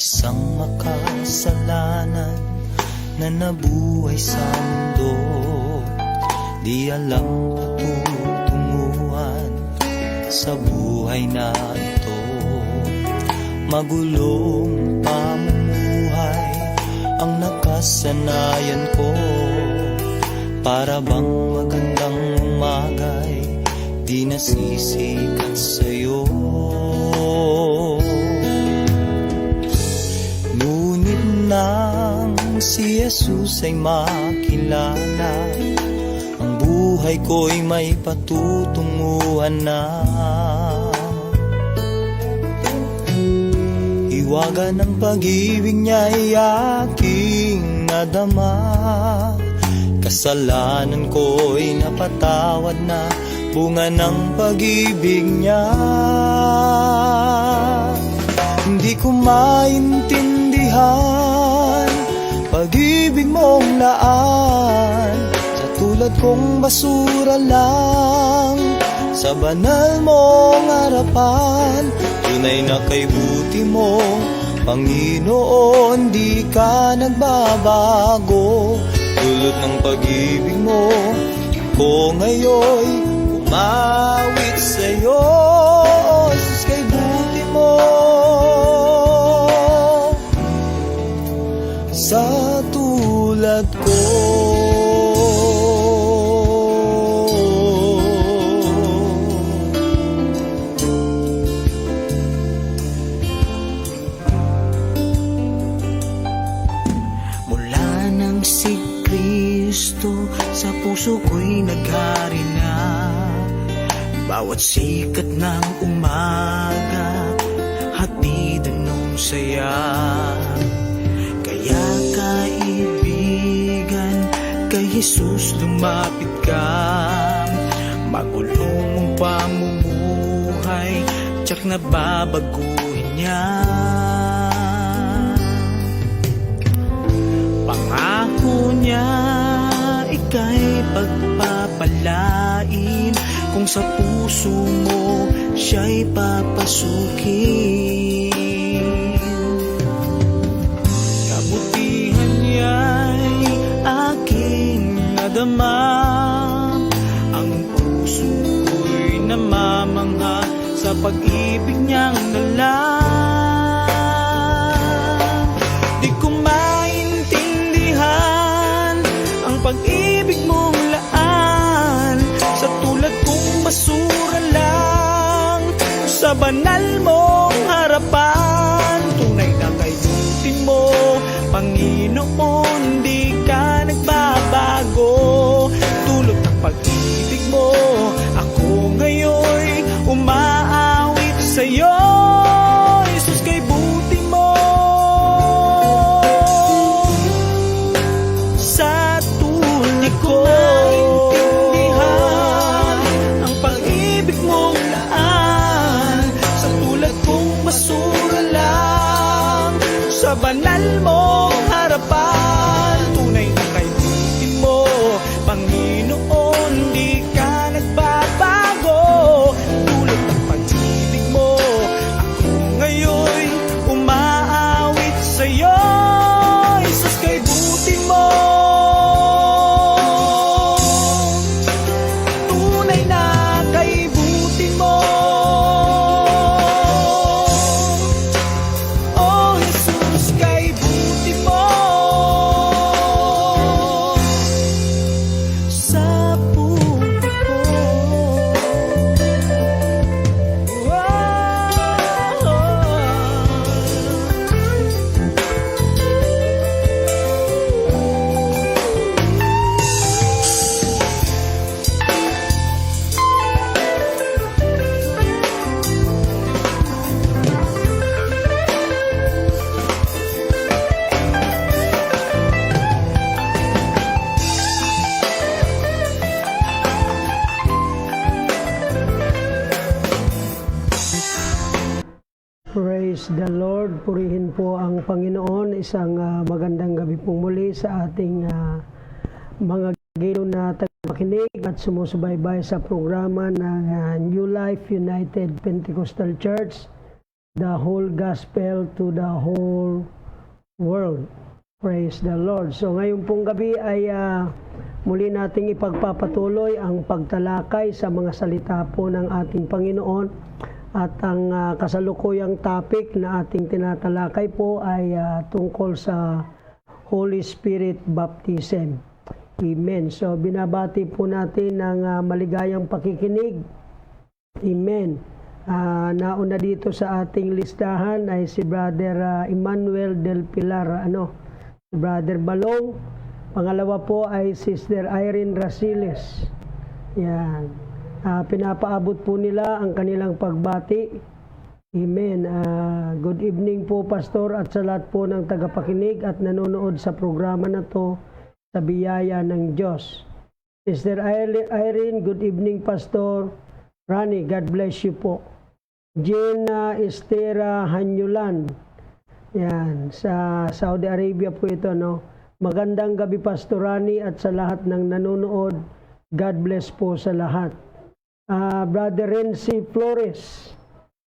Isang makasalanan na nabuhay sa mundo, di alam patutunguhan sa buhay na ito. Magulong pamumuhay ang nakasanayan ko, para bang magandang umagay di nasisikat sa'yo. Ngunit nang si Jesus ay makilala, ang buhay ko'y may patutunguhan na. Iwaga ng pag-ibig niya'y aking nadama, kasalanan ko'y napatawad na, bunga ng pag-ibig niya. Hindi ko maintindihan pag-ibig mong laan, sa tulad kong basura lang sa banal mong harapan. Tunay na kay buti mo, Panginoon, di ka nagbabago. Dulot ng pag-ibig mo, ko ngayon umawit sa'yo. Jesus, kay buti mo, sa tulad ko. Mula nang si Kristo sa puso ko'y naghari na, bawat sikat ng umaga hatidan ng saya. Kaya kaibigan, kay Jesus lumapit ka, magulong mong pamumuhay, tiyak na babaguhin niya. Pangako niya, ika'y pagpapalain, kung sa puso mo siya'y papasukin. Kabutihan niya'y aking nadama, ang puso ko'y namamangha sa pag-ibig niyang nalang. Di ko maintindihan ang pag-ibig mong laan, sa tulad kong basura lang sa banal mong harapan. Tunay na kay buti mo, Panginoon, di ka nagbabago. Tulog ng pag-ibig mo, ako ngayon umaawit sa'yo. Jesus, kay buti mo, sa tulad ko. Basura lang sa banal mong harapan. Tunay na kay buti mo, Panginoon, di ka nagbabago. Tulad ng pag-ibig mo, ako ngayon umaawit sa'yo. Jesus, kay buti mo, tunay na kay buti mo. Praise the Lord. Purihin po ang Panginoon. Isang magandang gabi pong muli sa ating mga gino na tagapakinig at sumusubaybay sa programa ng New Life United Pentecostal Church. the whole gospel to the whole world. Praise the Lord. So ngayon pong gabi ay muli nating ipagpapatuloy ang pagtalakay sa mga salita po ng ating Panginoon. At ang kasalukuyang topic na ating tinatalakay po ay tungkol sa Holy Spirit Baptism. Amen. So binabati po natin ng maligayang pakikinig. Amen. Nauna dito sa ating listahan ay si Brother Emmanuel del Pilar, Brother Balong. Pangalawa po ay Sister Irene Rasiles. Yan. Pinapaabot po nila ang kanilang pagbati. Amen. Good evening po, Pastor, at sa lahat po ng tagapakinig at nanonood sa programa na to sa biyaya ng Diyos. Sister Irene, good evening, Pastor. Rani, God bless you po. Gina Estera Hanyulan. Yan, sa Saudi Arabia po ito, Magandang gabi, Pastor Rani, at sa lahat ng nanonood. God bless po sa lahat. Brother Renzi Flores.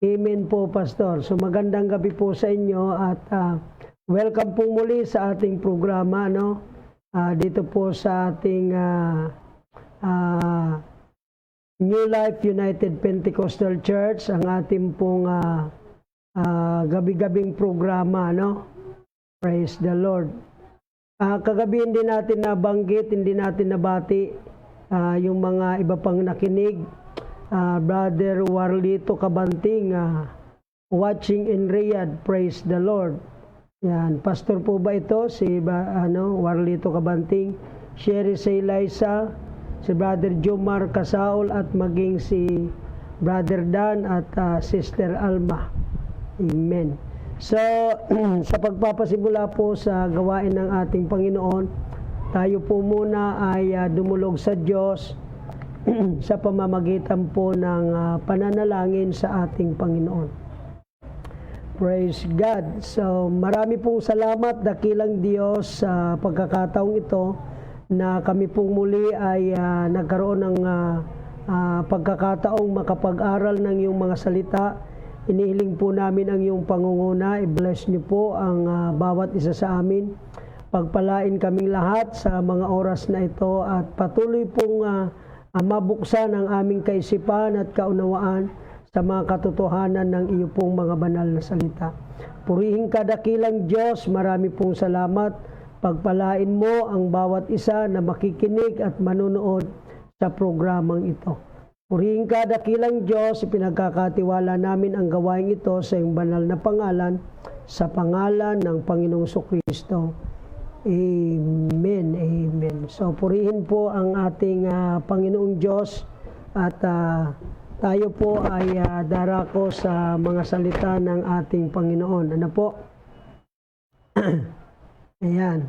Amen po, Pastor. So magandang gabi po sa inyo at welcome po muli sa ating programa, dito po sa ating New Life United Pentecostal Church, ang ating pong gabi-gabing programa, Praise the Lord. Kagabi hindi natin nabanggit, hindi natin nabati yung mga iba pang nakinig. Brother Warlito Kabanting, watching in Riyadh, praise the Lord. Yan, pastor po ba ito? Si Warlito Kabanting, Sherry Saylaysa, si Brother Jomar Kasaol at maging si Brother Dan at Sister Alma. Amen. So, sa pagpapasimula po sa gawain ng ating Panginoon, tayo po muna ay dumulog sa Diyos sa pamamagitan po ng pananalangin sa ating Panginoon. Praise God. So, marami pong salamat, dakilang Diyos, sa pagkakataong ito na kami pong muli ay nagkaroon ng pagkakataong makapag-aral ng iyong mga salita. Inihiling po namin ang iyong pangunguna. I-bless niyo po ang bawat isa sa amin. Pagpalain kaming lahat sa mga oras na ito at patuloy pong mabuksan ang aming kaisipan at kaunawaan sa mga katotohanan ng iyo pong mga banal na salita. Purihin ka, dakilang Diyos, marami pong salamat. Pagpalain mo ang bawat isa na makikinig at manonood sa programang ito. Purihin ka, dakilang Diyos, ipinagkakatiwala namin ang gawain ito sa iyong banal na pangalan, sa pangalan ng Panginoong Kristo. Amen, amen. So, purihin po ang ating Panginoong Diyos at tayo po ay darako sa mga salita ng ating Panginoon. Ano po? Ayan.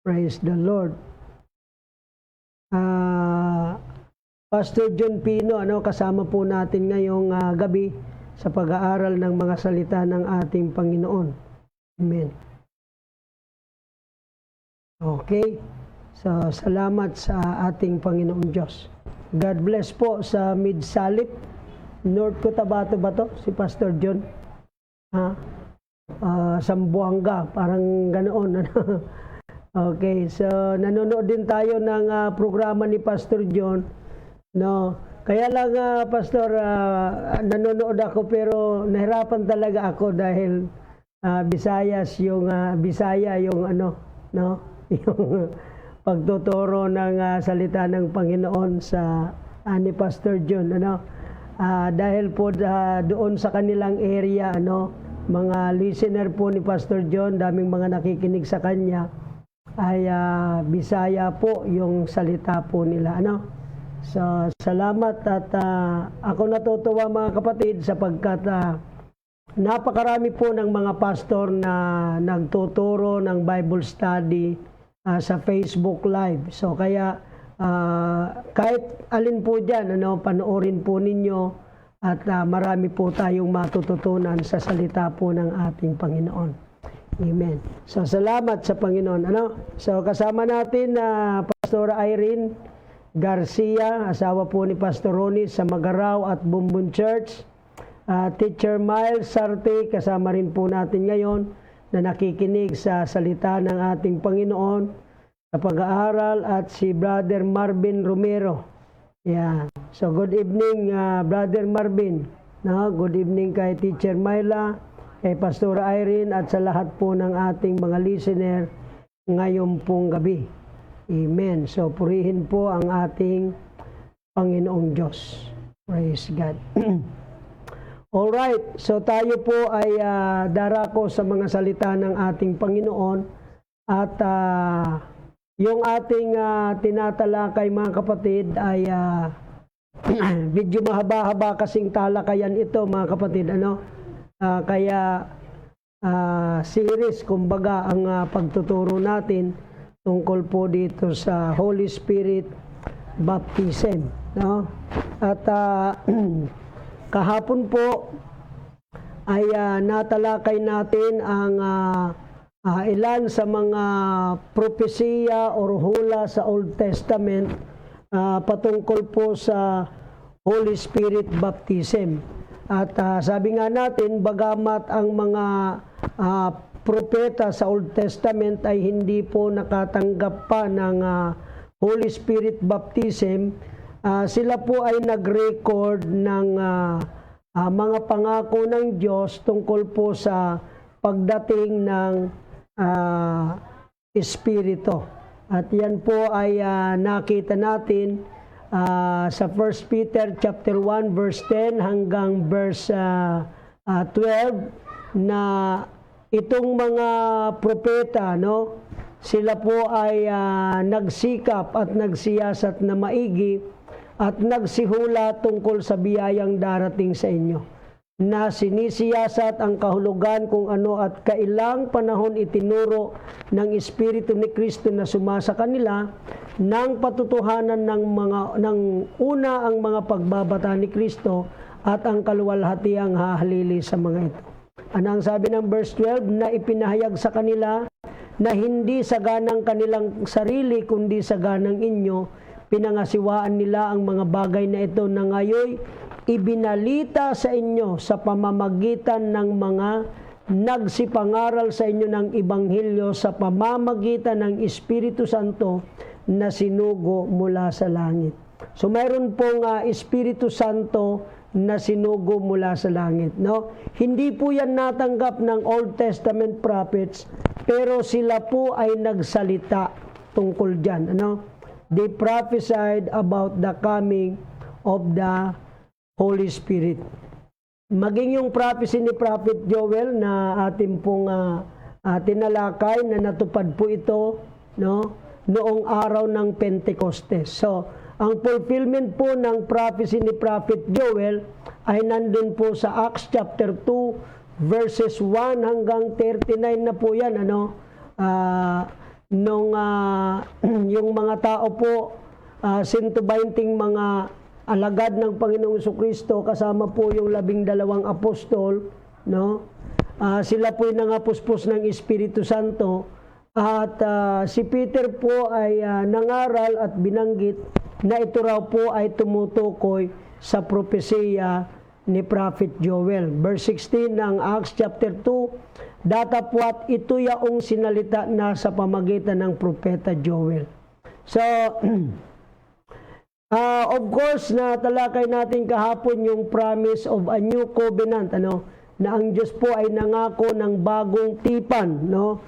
Praise the Lord. Pastor John Pino, kasama po natin ngayong gabi sa pag-aaral ng mga salita ng ating Panginoon. Amen. Okay. So, salamat sa ating Panginoong Diyos. God bless po sa Mid-Salip, North Cotabato ba to? Si Pastor John? Sambuanga, parang ganoon. Okay, so nanonood din tayo ng programa ni Pastor John. Kaya lang, Pastor, nanonood ako pero nahirapan talaga ako dahil Bisaya yung yung pagtuturo ng salita ng Panginoon sa ni Pastor John, dahil po doon sa kanilang area, mga listener po ni Pastor John, daming mga nakikinig sa kanya, ay Bisaya po yung salita po nila, So, salamat at ako natutuwa, mga kapatid, sapagkat napakarami po ng mga pastor na nagtuturo ng Bible study sa Facebook Live. So, kaya kahit alin po dyan, panoorin po ninyo at marami po tayong matututunan sa salita po ng ating Panginoon. Amen. So, salamat sa Panginoon. So, kasama natin Pastor Irene Garcia, asawa po ni Pastor Ronnie sa Magaraw at Bumbun Church. Teacher Miles Sarte, kasama rin po natin ngayon na nakikinig sa salita ng ating Panginoon sa pag-aaral, at si Brother Marvin Romero. Yeah. So good evening, Brother Marvin. No? Good evening kay Teacher Myla, kay Pastor Irene, at sa lahat po ng ating mga listener ngayon pong gabi. Amen. So purihin po ang ating Panginoong Diyos. Praise God. Alright, so tayo po ay darako sa mga salita ng ating Panginoon, at yung ating tinatalakay, mga kapatid, ay medyo mahaba-haba kasing talakayan ito, mga kapatid, ano? Kaya series, kumbaga, ang pagtuturo natin tungkol po dito sa Holy Spirit baptism, no? At kahapon po ay natalakay natin ang ilan sa mga propesiya o hula sa Old Testament patungkol po sa Holy Spirit baptism. At sabi nga natin, bagamat ang mga propeta sa Old Testament ay hindi po nakatanggap pa ng Holy Spirit baptism, sila po ay nag-record ng mga pangako ng Diyos tungkol po sa pagdating ng Espiritu. At yan po ay nakita natin sa 1 Peter chapter 1 verse 10 hanggang verse 12, na itong mga propeta, no, sila po ay nagsikap at nagsiyasat na maigi at nagsihula tungkol sa biyayang darating sa inyo, na sinisiyasat ang kahulugan kung ano at kailang panahon itinuro ng Espiritu ni Kristo na sumasa kanila ng patutuhanan ng una ang mga pagbabata ni Kristo at ang kaluwalhatiang hahalili sa mga ito. Ano ang sabi ng verse 12? Na ipinahayag sa kanila na hindi sa ganang kanilang sarili kundi sa ganang inyo, pinangasiwaan nila ang mga bagay na ito na ngayoy ibinalita sa inyo sa pamamagitan ng mga nagsipangaral sa inyo ng Ebanghelyo sa pamamagitan ng Espiritu Santo na sinugo mula sa langit. So mayroon pong Espiritu Santo na sinugo mula sa langit, no? Hindi po yan natanggap ng Old Testament prophets, pero sila po ay nagsalita tungkol dyan, ano? They prophesied about the coming of the Holy Spirit. Maging yung prophecy ni Prophet Joel na ating pong tinalakay, na natupad po ito, no, noong araw ng Pentecostes. So, ang fulfillment po ng prophecy ni Prophet Joel ay nandun po sa Acts chapter 2 verses 1 hanggang 39 na po yan, ano? Yung mga tao po, 120 mga alagad ng Panginoong Jesucristo, kasama po yung 12 apostol, no? Sila po yung nangapuspos ng Espiritu Santo, at si Peter po ay nangaral at binanggit na ito raw po ay tumutukoy sa propesiya ni Prophet Joel. Verse 16 ng Acts chapter 2, datapwat ito yaong sinalita na sa pamagitan ng propeta Joel. So, of course, na talakay natin kahapon yung promise of a new covenant, ano, na ang Diyos po ay nangako ng bagong tipan, no?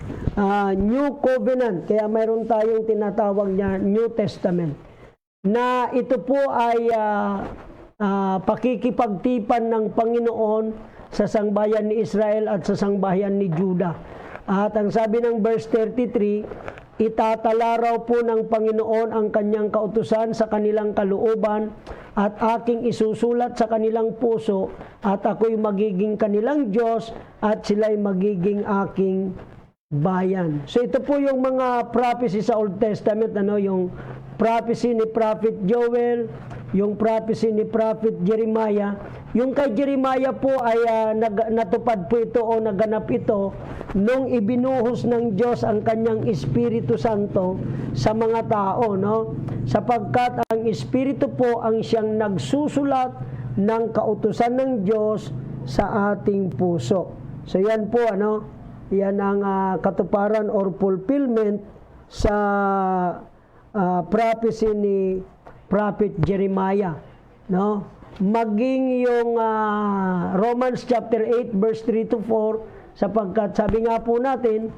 New covenant, kaya mayroon tayong tinatawag niya New Testament, na ito po ay pakikipagtipan ng Panginoon sa sangbayan ni Israel at sa sangbayan ni Juda. At ang sabi ng verse 33, itatala raw po ng Panginoon ang kanyang kautusan sa kanilang kalooban at aking isusulat sa kanilang puso, at ako'y magiging kanilang Diyos at sila'y magiging aking bayan. So ito po yung mga prophecy sa Old Testament, ano, yung prophecy ni Prophet Joel, yung prophecy ni Prophet Jeremiah. Yung kay Jeremiah po ay natupad po ito o naganap ito nung ibinuhos ng Diyos ang kanyang Espiritu Santo sa mga tao, no? Sapagkat ang Espiritu po ang siyang nagsusulat ng kautusan ng Diyos sa ating puso. So yan po, yan ang katuparan or fulfillment sa prophecy ni Prophet Jeremiah, no? Maging yung Romans chapter 8 verse 3 to 4, sapagkat sabi nga po natin,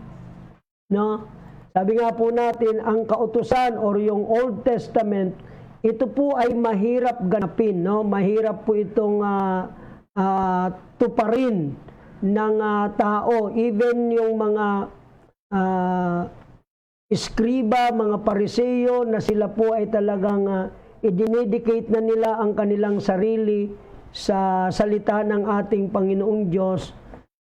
ang kautusan or yung Old Testament, ito po ay mahirap ganapin, no? Mahirap po itong tuparin ng tao, even yung mga iskriba, mga pariseyo, na sila po ay talagang i-dedicate na nila ang kanilang sarili sa salita ng ating Panginoong Diyos,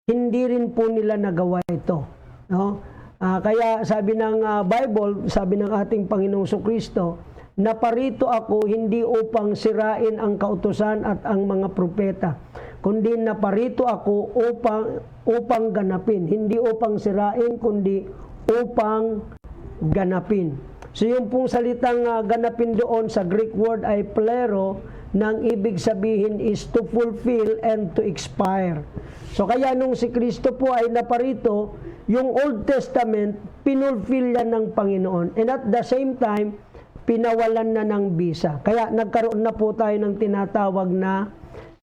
hindi rin po nila nagawa ito, no? Kaya sabi ng Bible, sabi ng ating Panginoong Kristo, naparito ako hindi upang sirain ang kautusan at ang mga propeta, kundi naparito ako upang ganapin. Hindi upang sirain, kundi upang ganapin. So yung pong salitang ganapin doon sa Greek word ay plero, nang ibig sabihin is to fulfill and to expire. So kaya nung si Kristo po ay naparito, yung Old Testament, pinulfill yan ng Panginoon. And at the same time, pinawalan na ng bisa. Kaya nagkaroon na po tayo ng tinatawag na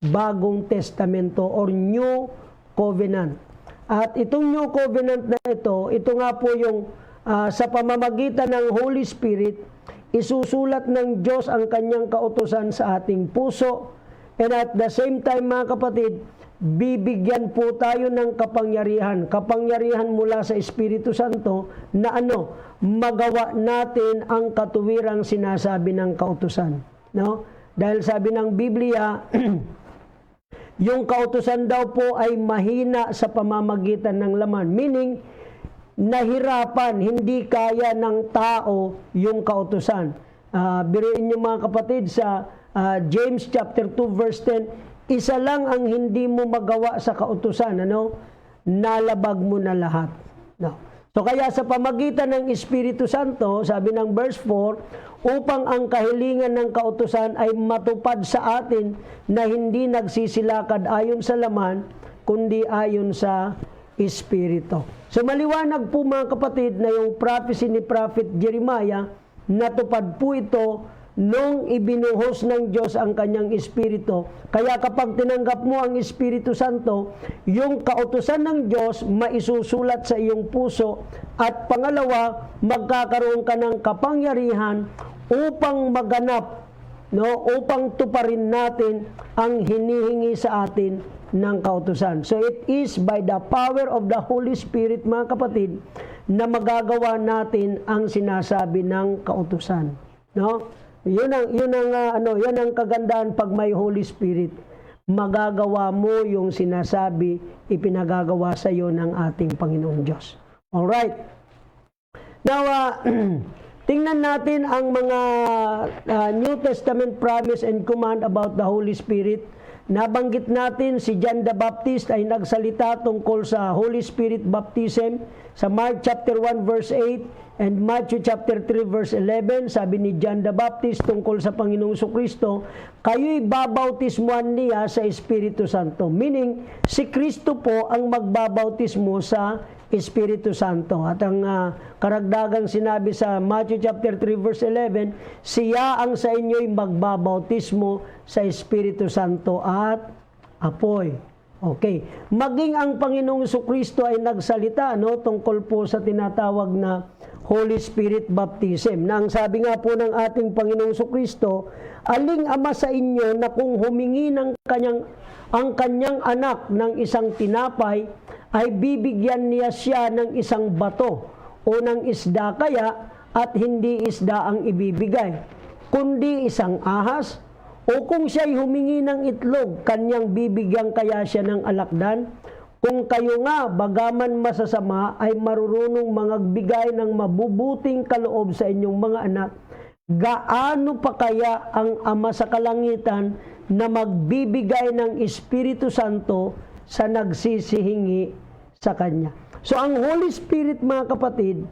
Bagong Testamento or New Covenant. At itong New Covenant na ito nga po yung sa pamamagitan ng Holy Spirit, isusulat ng Diyos ang kanyang kautusan sa ating puso. And at the same time, mga kapatid, bibigyan po tayo ng kapangyarihan mula sa Espiritu Santo na magawa natin ang katuwirang sinasabi ng kautusan, no? Dahil sabi ng Biblia, yung kautusan daw po ay mahina sa pamamagitan ng laman, meaning nahirapan, hindi kaya ng tao yung kautusan. Biruin niyo mga kapatid, sa James chapter 2 verse 10, isa lang ang hindi mo magawa sa kautusan, nalabag mo na lahat. No. So kaya sa pamagitan ng Espiritu Santo, sabi ng verse 4, upang ang kahilingan ng kautusan ay matupad sa atin na hindi nagsisilakad ayon sa laman, kundi ayon sa Espiritu. So maliwanag po mga kapatid na yung prophecy ni Prophet Jeremiah, natupad po ito nung ibinuhos ng Diyos ang kanyang Espiritu. Kaya kapag tinanggap mo ang Espiritu Santo, yung kautusan ng Diyos maisusulat sa iyong puso, at pangalawa, magkakaroon ka ng kapangyarihan upang maganap, upang tuparin natin ang hinihingi sa atin ng kautusan. So it is by the power of the Holy Spirit, mga kapatid, na magagawa natin ang sinasabi ng kautusan, no? Yan ang kagandahan pag may Holy Spirit. Magagawa mo yung sinasabi, ipinagagawa sa iyo ng ating Panginoong Diyos. Alright. Now, tingnan natin ang mga New Testament promise and command about the Holy Spirit. Nabanggit natin si John the Baptist ay nagsalita tungkol sa Holy Spirit baptism sa Mark chapter 1 verse 8 and Matthew chapter 3 verse 11. Sabi ni John the Baptist tungkol sa Panginoong Kristo, kayo'y babautismuhan niya sa Espiritu Santo. Meaning, si Kristo po ang magbabautismo sa Espiritu Santo. At ang karagdagang sinabi sa Matthew chapter 3 verse 11, siya ang sa inyo'y magbabautismo sa Espiritu Santo at apoy. Okay. Maging ang Panginoong Kristo ay nagsalita tungkol po sa tinatawag na Holy Spirit baptism. Na ang sabi nga po ng ating Panginoong Kristo, aling ama sa inyo na kung humingi ang kanyang anak ng isang tinapay, ay bibigyan niya siya ng isang bato o ng isda kaya, at hindi isda ang ibibigay, kundi isang ahas? O kung siya'y humingi ng itlog, kanyang bibigyan kaya siya ng alakdan? Kung kayo nga, bagaman masasama, ay marurunong mangagbigay ng mabubuting kaloob sa inyong mga anak, gaano pa kaya ang Ama sa kalangitan na magbibigay ng Espiritu Santo sa nagsisihingi sa Kanya? So ang Holy Spirit, mga kapatid,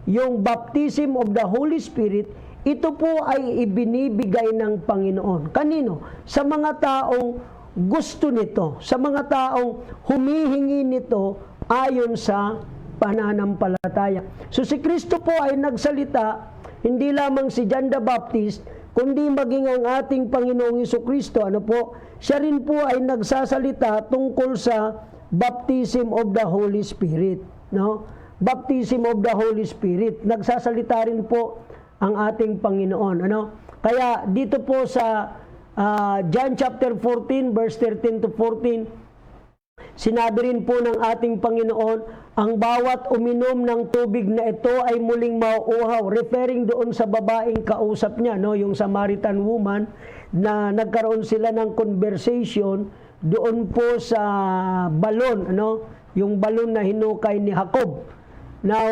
yung baptism of the Holy Spirit, ito po ay ibinibigay ng Panginoon. Kanino? Sa mga taong gusto nito, sa mga taong humihingi nito ayon sa pananampalataya. So si Kristo po ay nagsalita, hindi lamang si John the Baptist, kundi maging ang ating Panginoong Jesucristo. Ano po? Siya rin po ay nagsasalita tungkol sa baptism of the Holy Spirit. No? Baptism of the Holy Spirit. Nagsasalita rin po ang ating Panginoon. Ano? Kaya dito po sa John chapter 14 verse 13 to 14, sinabi rin po ng ating Panginoon, ang bawat uminom ng tubig na ito ay muling mauuhaw. Referring doon sa babaeng kausap niya, no? Yung Samaritan woman, na nagkaroon sila ng conversation doon po sa balon, ano? Yung balon na hinukay ni Jacob. Now,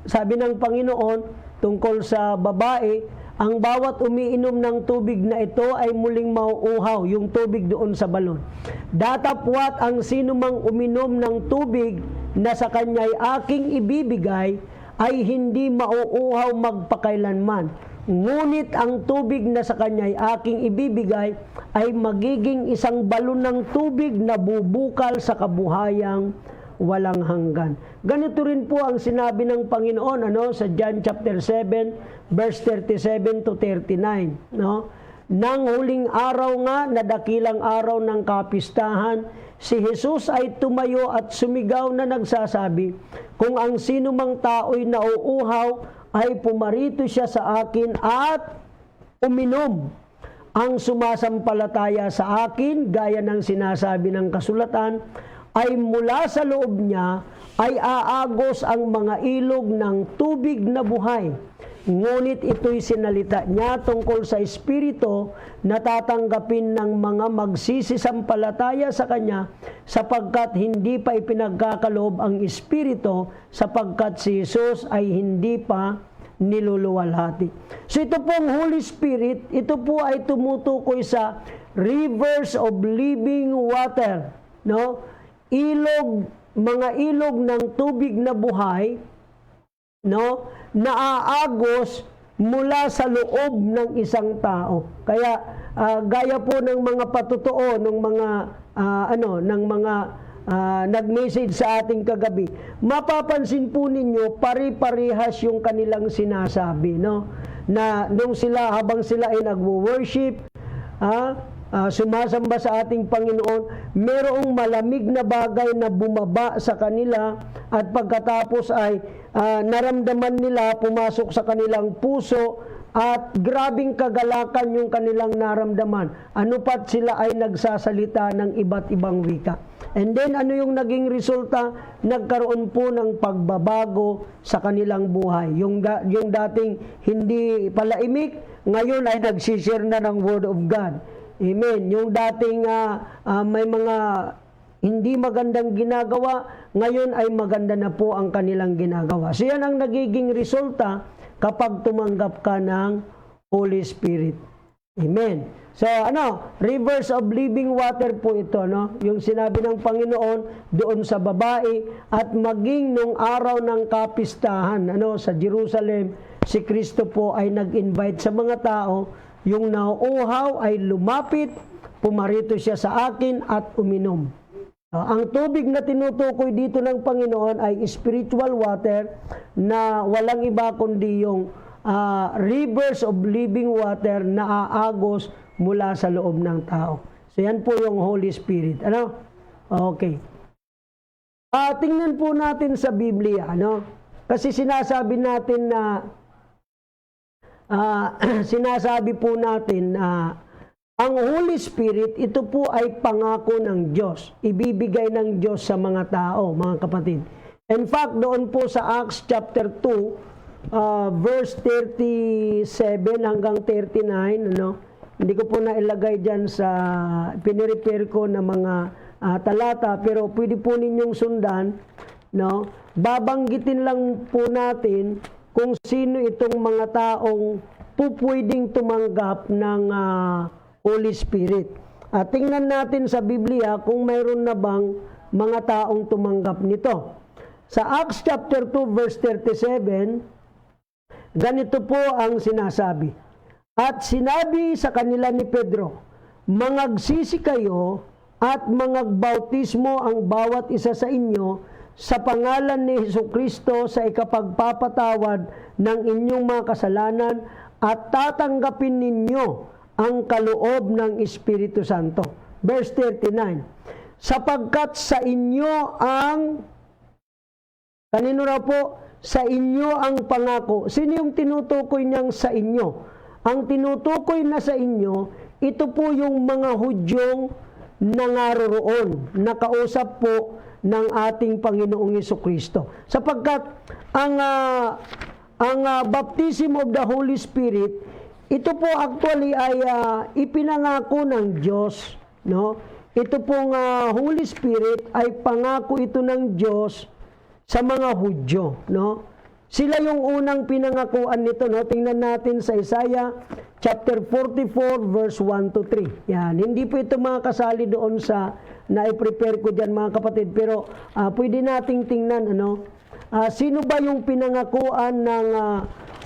sabi ng Panginoon tungkol sa babae, ang bawat umiinom ng tubig na ito ay muling mauuhaw, yung tubig doon sa balon. Datapwat ang sino mang uminom ng tubig na sa kanya'y aking ibibigay ay hindi mauuhaw magpakailanman. Ngunit ang tubig na sa kanya'y aking ibibigay ay magiging isang balon ng tubig na bubukal sa kabuhayang walang hanggan. Ganito rin po ang sinabi ng Panginoon, ano, sa John chapter 7 verse 37 to 39, no? Nang huling araw nga na dakilang araw ng kapistahan, si Jesus ay tumayo at sumigaw na nagsasabi, kung ang sino mang tao'y nauuhaw ay pumarito siya sa akin at uminom. Ang sumasampalataya sa akin, gaya ng sinasabi ng kasulatan, ay mula sa loob niya ay aagos ang mga ilog ng tubig na buhay. Ngunit ito'y sinalita niya tungkol sa Espiritu na tatanggapin ng mga magsisisampalataya sa Kanya, sapagkat hindi pa ipinagkakaloob ang Espiritu, sapagkat si Jesus ay hindi pa niluluwalhati. So ito pong Holy Spirit, ito po ay tumutukoy sa rivers of living water, no? Ilog, mga ilog ng tubig na buhay, no, naaagos mula sa loob ng isang tao. Kaya gaya po ng mga patutuo ng mga nag-message sa ating kagabi, mapapansin po ninyo pari-parihas yung kanilang sinasabi, no, na nung sila, habang sila ay nagwo-worship, sumasamba sa ating Panginoon, merong malamig na bagay na bumaba sa kanila, at pagkatapos ay naramdaman nila, pumasok sa kanilang puso, at grabing kagalakan yung kanilang naramdaman. Ano pat sila ay nagsasalita ng iba't ibang wika. And then ano yung naging resulta? Nagkaroon po ng pagbabago sa kanilang buhay. Yung dating hindi palaimik, ngayon ay nagsishare na ng Word of God. Amen. Yung dating may mga hindi magandang ginagawa, ngayon ay maganda na po ang kanilang ginagawa. So yan ang nagiging resulta kapag tumanggap ka ng Holy Spirit. Amen. So rivers of living water po ito, no? Yung sinabi ng Panginoon doon sa babae, at maging nung araw ng kapistahan, sa Jerusalem, si Kristo po ay nag-invite sa mga tao. Yung nauuhaw ay lumapit, pumarito siya sa akin at uminom. Ang tubig na tinutukoy dito ng Panginoon ay spiritual water na walang iba kundi yung rivers of living water na aagos mula sa loob ng tao. So yan po yung Holy Spirit. Okay. Tingnan po natin sa Biblia, kasi sinasabi natin na sinasabi po natin na ang Holy Spirit, ito po ay pangako ng Diyos. Ibibigay ng Diyos sa mga tao, mga kapatid. In fact, doon po sa Acts chapter 2, verse 37 hanggang 39, hindi ko po nailagay dyan sa pinirepare ko na mga talata, pero pwede po ninyong sundan, babanggitin lang po natin kung sino itong mga taong pupwedeng tumanggap ng Holy Spirit. Tingnan natin sa Biblia kung mayroon na bang mga taong tumanggap nito. Sa Acts chapter 2 verse 37, ganito po ang sinasabi. At sinabi sa kanila ni Pedro, mangagsisi kayo at mangagbautismo ang bawat isa sa inyo sa pangalan ni Hesukristo sa ikapagpapatawad ng inyong mga kasalanan at tatanggapin ninyo ang kaloob ng Espiritu Santo. Verse 39, sapagkat sa inyo ang, kanino raw po? Sa inyo ang pangako. Sino yung tinutukoy niyang sa inyo? Ang tinutukoy na sa inyo, ito po yung mga Hudyong nangaroroon, nakausap po ng ating Panginoong Hesukristo. Sapagkat ang baptism of the Holy Spirit, ito po actually ay ipinangako ng Diyos, no? Ito pong Holy Spirit ay pangako ito ng Diyos sa mga Hudyo, no? Sila yung unang pinangakuan nito, no? Tingnan natin sa Isaiah chapter 44 verse 1 to 3. Yan, hindi po ito mga kasali doon sa na-prepare ko diyan mga kapatid, pero pwede nating tingnan ano, sino ba yung pinangakuan ng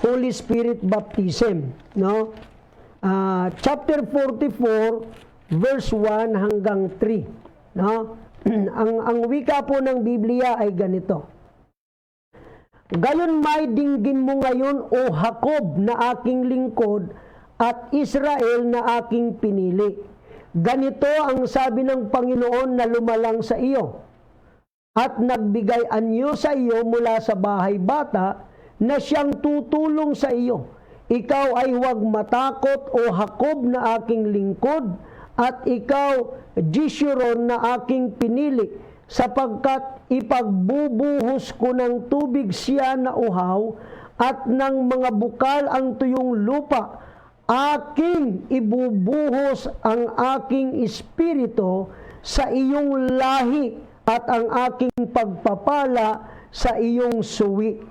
Holy Spirit baptism, no? Chapter 44 verse 1 hanggang 3, no? ang wika po ng Biblia ay ganito. Gayon may dinggin mo ngayon, O Jacob, na aking lingkod, at Israel na aking pinili. Ganito ang sabi ng Panginoon na lumalang sa iyo, at nagbigay anyo sa iyo mula sa bahay bata, na siyang tutulong sa iyo. Ikaw ay huwag matakot, O Jacob, na aking lingkod, at ikaw, Jeshurun, na aking pinili, sapagkat ipagbubuhos ko ng tubig siya na uhaw, at ng mga bukal ang tuyong lupa. Aking ibubuhos ang aking espiritu sa iyong lahi, at ang aking pagpapala sa iyong suwi.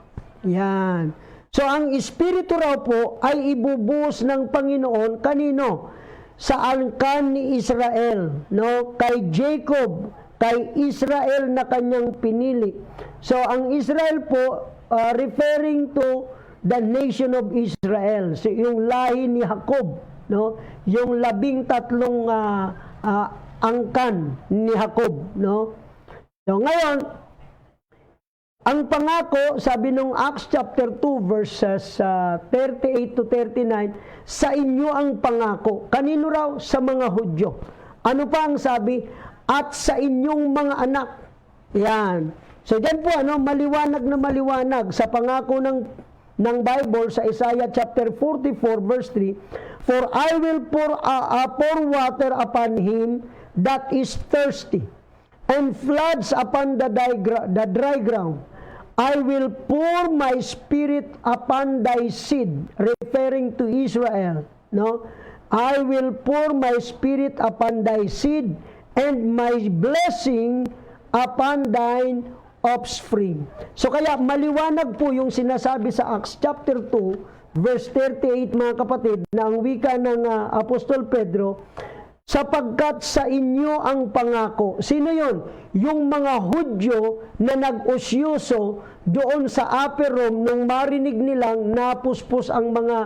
Yan. So ang espiritu raw po ay ibubuhos ng Panginoon kanino? Sa angkan ni Israel, no? Kay Jacob, kay Israel na kanyang pinili. So ang Israel po referring to the nation of Israel. So yung lahi ni Jacob, no? Yung 13 angkan ni Jacob, no? So ngayon, ang pangako, sabi nung Acts chapter 2 verses 38 to 39, sa inyo ang pangako. Kanino raw? Sa mga Hudyo. Ano pa ang sabi? At sa inyong mga anak. Yan. So dyan po, maliwanag na maliwanag sa pangako ng Bible sa Isaiah chapter 44 verse 3, for I will pour water upon him that is thirsty, and floods upon the dry ground. I will pour my spirit upon thy seed, referring to Israel, no? I will pour my spirit upon thy seed, and my blessing upon thine offspring. So kaya maliwanag po yung sinasabi sa Acts chapter 2 verse 38 mga kapatid, na ang wika ng Apostol Pedro, sapagkat sa inyo ang pangako. Sino yon? Yung mga Hudyo na nag-usyuso doon sa upper room nung marinig nilang napuspos ang mga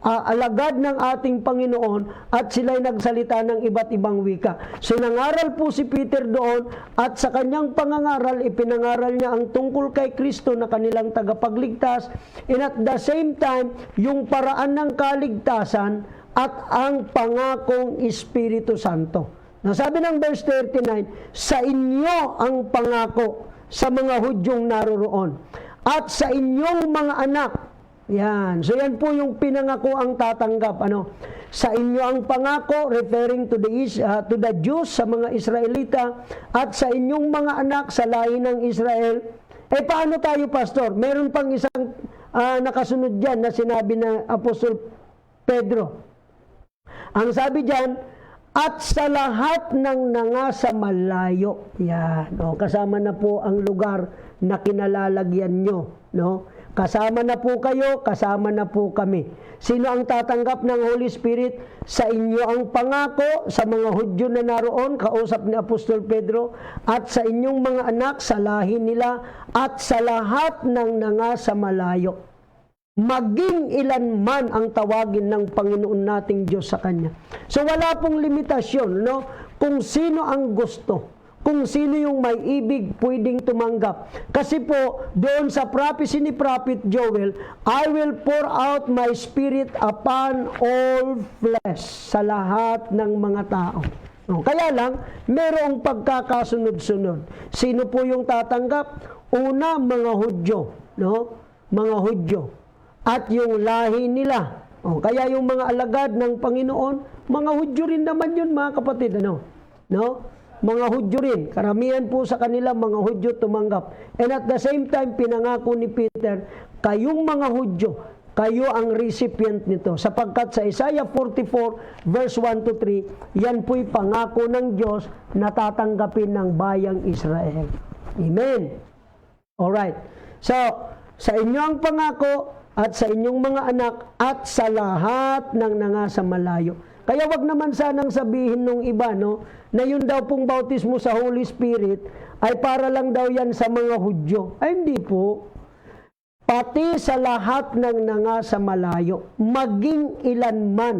alagad ng ating Panginoon at sila'y nagsalita ng iba't ibang wika. So nangaral po si Peter doon, at sa kanyang pangangaral, ipinangaral niya ang tungkol kay Kristo na kanilang tagapagligtas, and at the same time, yung paraan ng kaligtasan at ang pangakong Espiritu Santo. Nasabi ng verse 39, sa inyo ang pangako sa mga Hudyong naroroon, at sa inyong mga anak. Yan. So yan po yung pinangako ang tatanggap. Sa inyo ang pangako, referring to the Jews, sa mga Israelita, at sa inyong mga anak sa lahi ng Israel. Paano tayo, Pastor? Meron pang isang nakasunod dyan na sinabi ng Apostol Pedro. Ang sabi dyan, at sa lahat ng nangasa malayo. Yan. Kasama na po ang lugar na kinalalagyan nyo. No? Kasama na po kayo, kasama na po kami. Sino ang tatanggap ng Holy Spirit? Sa inyo ang pangako, sa mga Hudyo na naroon, kausap ni Apostol Pedro, at sa inyong mga anak, sa lahi nila, at sa lahat ng nangasa malayo. maging ilan man ang tawagin ng Panginoon nating Diyos sa Kanya. So wala pong limitasyon, no? Kung sino ang gusto, kung sino yung may ibig pwedeng tumanggap. Kasi po, doon sa prophecy ni Prophet Joel, I will pour out my spirit upon all flesh, sa lahat ng mga tao. No, kaya lang, merong pagkakasunod-sunod. Sino po yung tatanggap? Una, mga Hudyo, no? Mga Hudyo. At yung lahi nila. O, kaya yung mga alagad ng Panginoon, mga Hudyo rin naman yun, mga kapatid. Ano? No? Mga Hudyo rin. Karamihan po sa kanila, mga Hudyo tumanggap. And at the same time, pinangako ni Peter, kayong mga Hudyo, kayo ang recipient nito. Sapagkat sa Isaiah 44, verse 1 to 3, yan po'y pangako ng Diyos na tatanggapin ng bayang Israel. Amen. Alright. So, sa inyo ang pangako, at sa inyong mga anak, at sa lahat ng nangasa malayo. Kaya wag naman sanang sabihin nung iba, no, na yun daw pong bautismo sa Holy Spirit ay para lang daw yan sa mga Hudyo. Ay hindi po. Pati sa lahat ng nangasa malayo, maging ilan man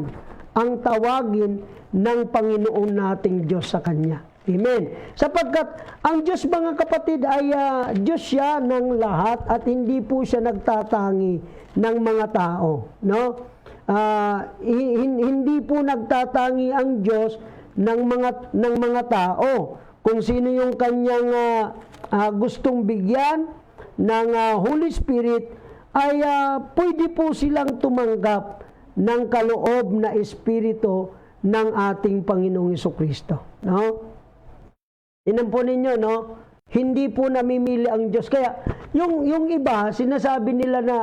ang tawagin ng Panginoon nating Diyos sa Kanya. Amen. Sapagkat ang Diyos, mga kapatid, ay Diyos siya ng lahat at hindi po siya nagtatangi ng mga tao. No? Hindi po nagtatangi ang Diyos ng mga tao. Kung sino yung kanyang gustong bigyan ng Holy Spirit, ay pwede po silang tumanggap ng kaloob na Espiritu ng ating Panginoong Jesucristo. No? Tinan po ninyo, no? Hindi po namimili ang Diyos. Kaya, yung iba, sinasabi nila na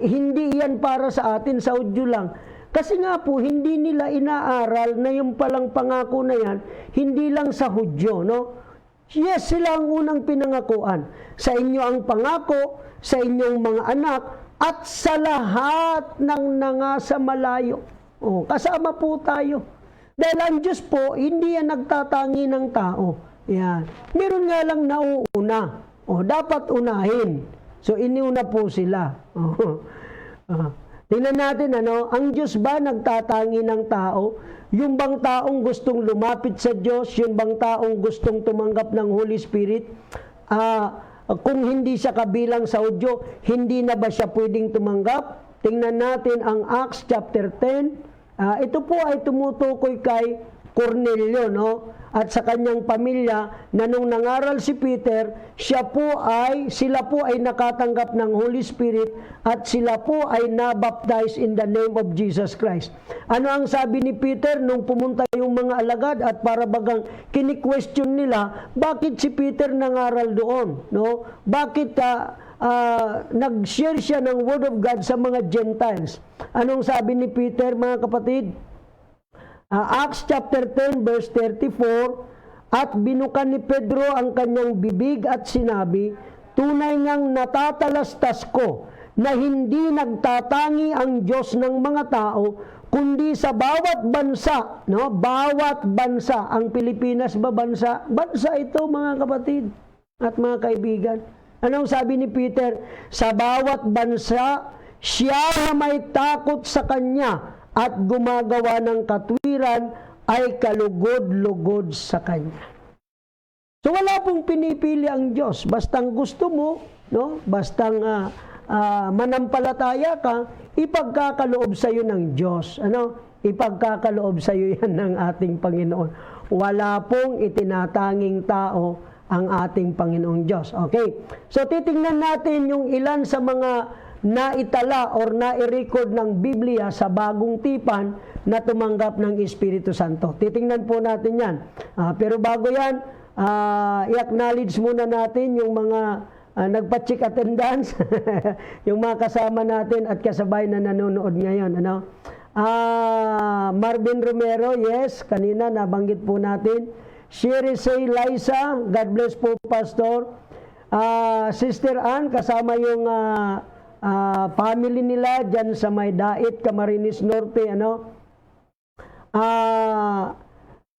hindi yan para sa atin, sa Hudyo lang. Kasi nga po, hindi nila inaaral na yung palang pangako na yan, hindi lang sa Hudyo, no? Yes, sila ang unang pinangakuan. Sa inyo ang pangako, sa inyong mga anak, at sa lahat ng nangasa malayo. Oh, kasama po tayo. Dahil ang Diyos po, hindi yan nagtatangi ng tao. Yan. Meron nga lang nauuna. O, dapat unahin. So, iniuna po sila. Tingnan natin, ano, ang Diyos ba nagtatangi ng tao? Yung bang taong gustong lumapit sa Diyos? Yung bang taong gustong tumanggap ng Holy Spirit? Kung hindi siya kabilang sa Hudyo, hindi na ba siya pwedeng tumanggap? Tingnan natin ang Acts chapter 10. Ito po ay tumutukoy kay Cornelio, no? At sa kanyang pamilya, na nung nangaral si Peter, sila po ay nakatanggap ng Holy Spirit at sila po ay nabaptize in the name of Jesus Christ. Ano ang sabi ni Peter nung pumunta yung mga alagad at para bagang kini-question nila, bakit si Peter nangaral doon, no? Bakit nag-share siya ng Word of God sa mga Gentiles? Anong sabi ni Peter, mga kapatid? Acts chapter 10 verse 34, at binukan ni Pedro ang kanyang bibig at sinabi, tunay ngang natatalastas ko na hindi nagtatangi ang Diyos ng mga tao, kundi sa bawat bansa, no? Bawat bansa. Ang Pilipinas ba bansa? Bansa ito, mga kapatid at mga kaibigan. Anong sabi ni Peter? Sa bawat bansa, siya na may takot sa Kanya at gumagawa ng katwiran ay kalugod-lugod sa Kanya. So wala pong pinipili ang Diyos. Bastang gusto mo, no? Bastang manampalataya ka, ipagkakaloob sa iyo ng Diyos. Ano? Ipagkakaloob sa iyo yan ng ating Panginoon. Wala pong itinatanging tao ang ating Panginoong Diyos. Okay? So titingnan natin yung ilan sa mga naitala or nai-record ng Biblia sa bagong tipan na tumanggap ng Espiritu Santo. Titingnan po natin yan. Pero bago yan, i-acknowledge muna natin yung mga nagpa-check attendance, yung mga kasama natin at kasabay na nanonood ngayon. Ano? Marvin Romero, yes, kanina nabanggit po natin. Sherry Say Liza, God bless po, Pastor. Sister Ann, kasama yung family nila dyan sa may Dait, Camarines Norte, ano?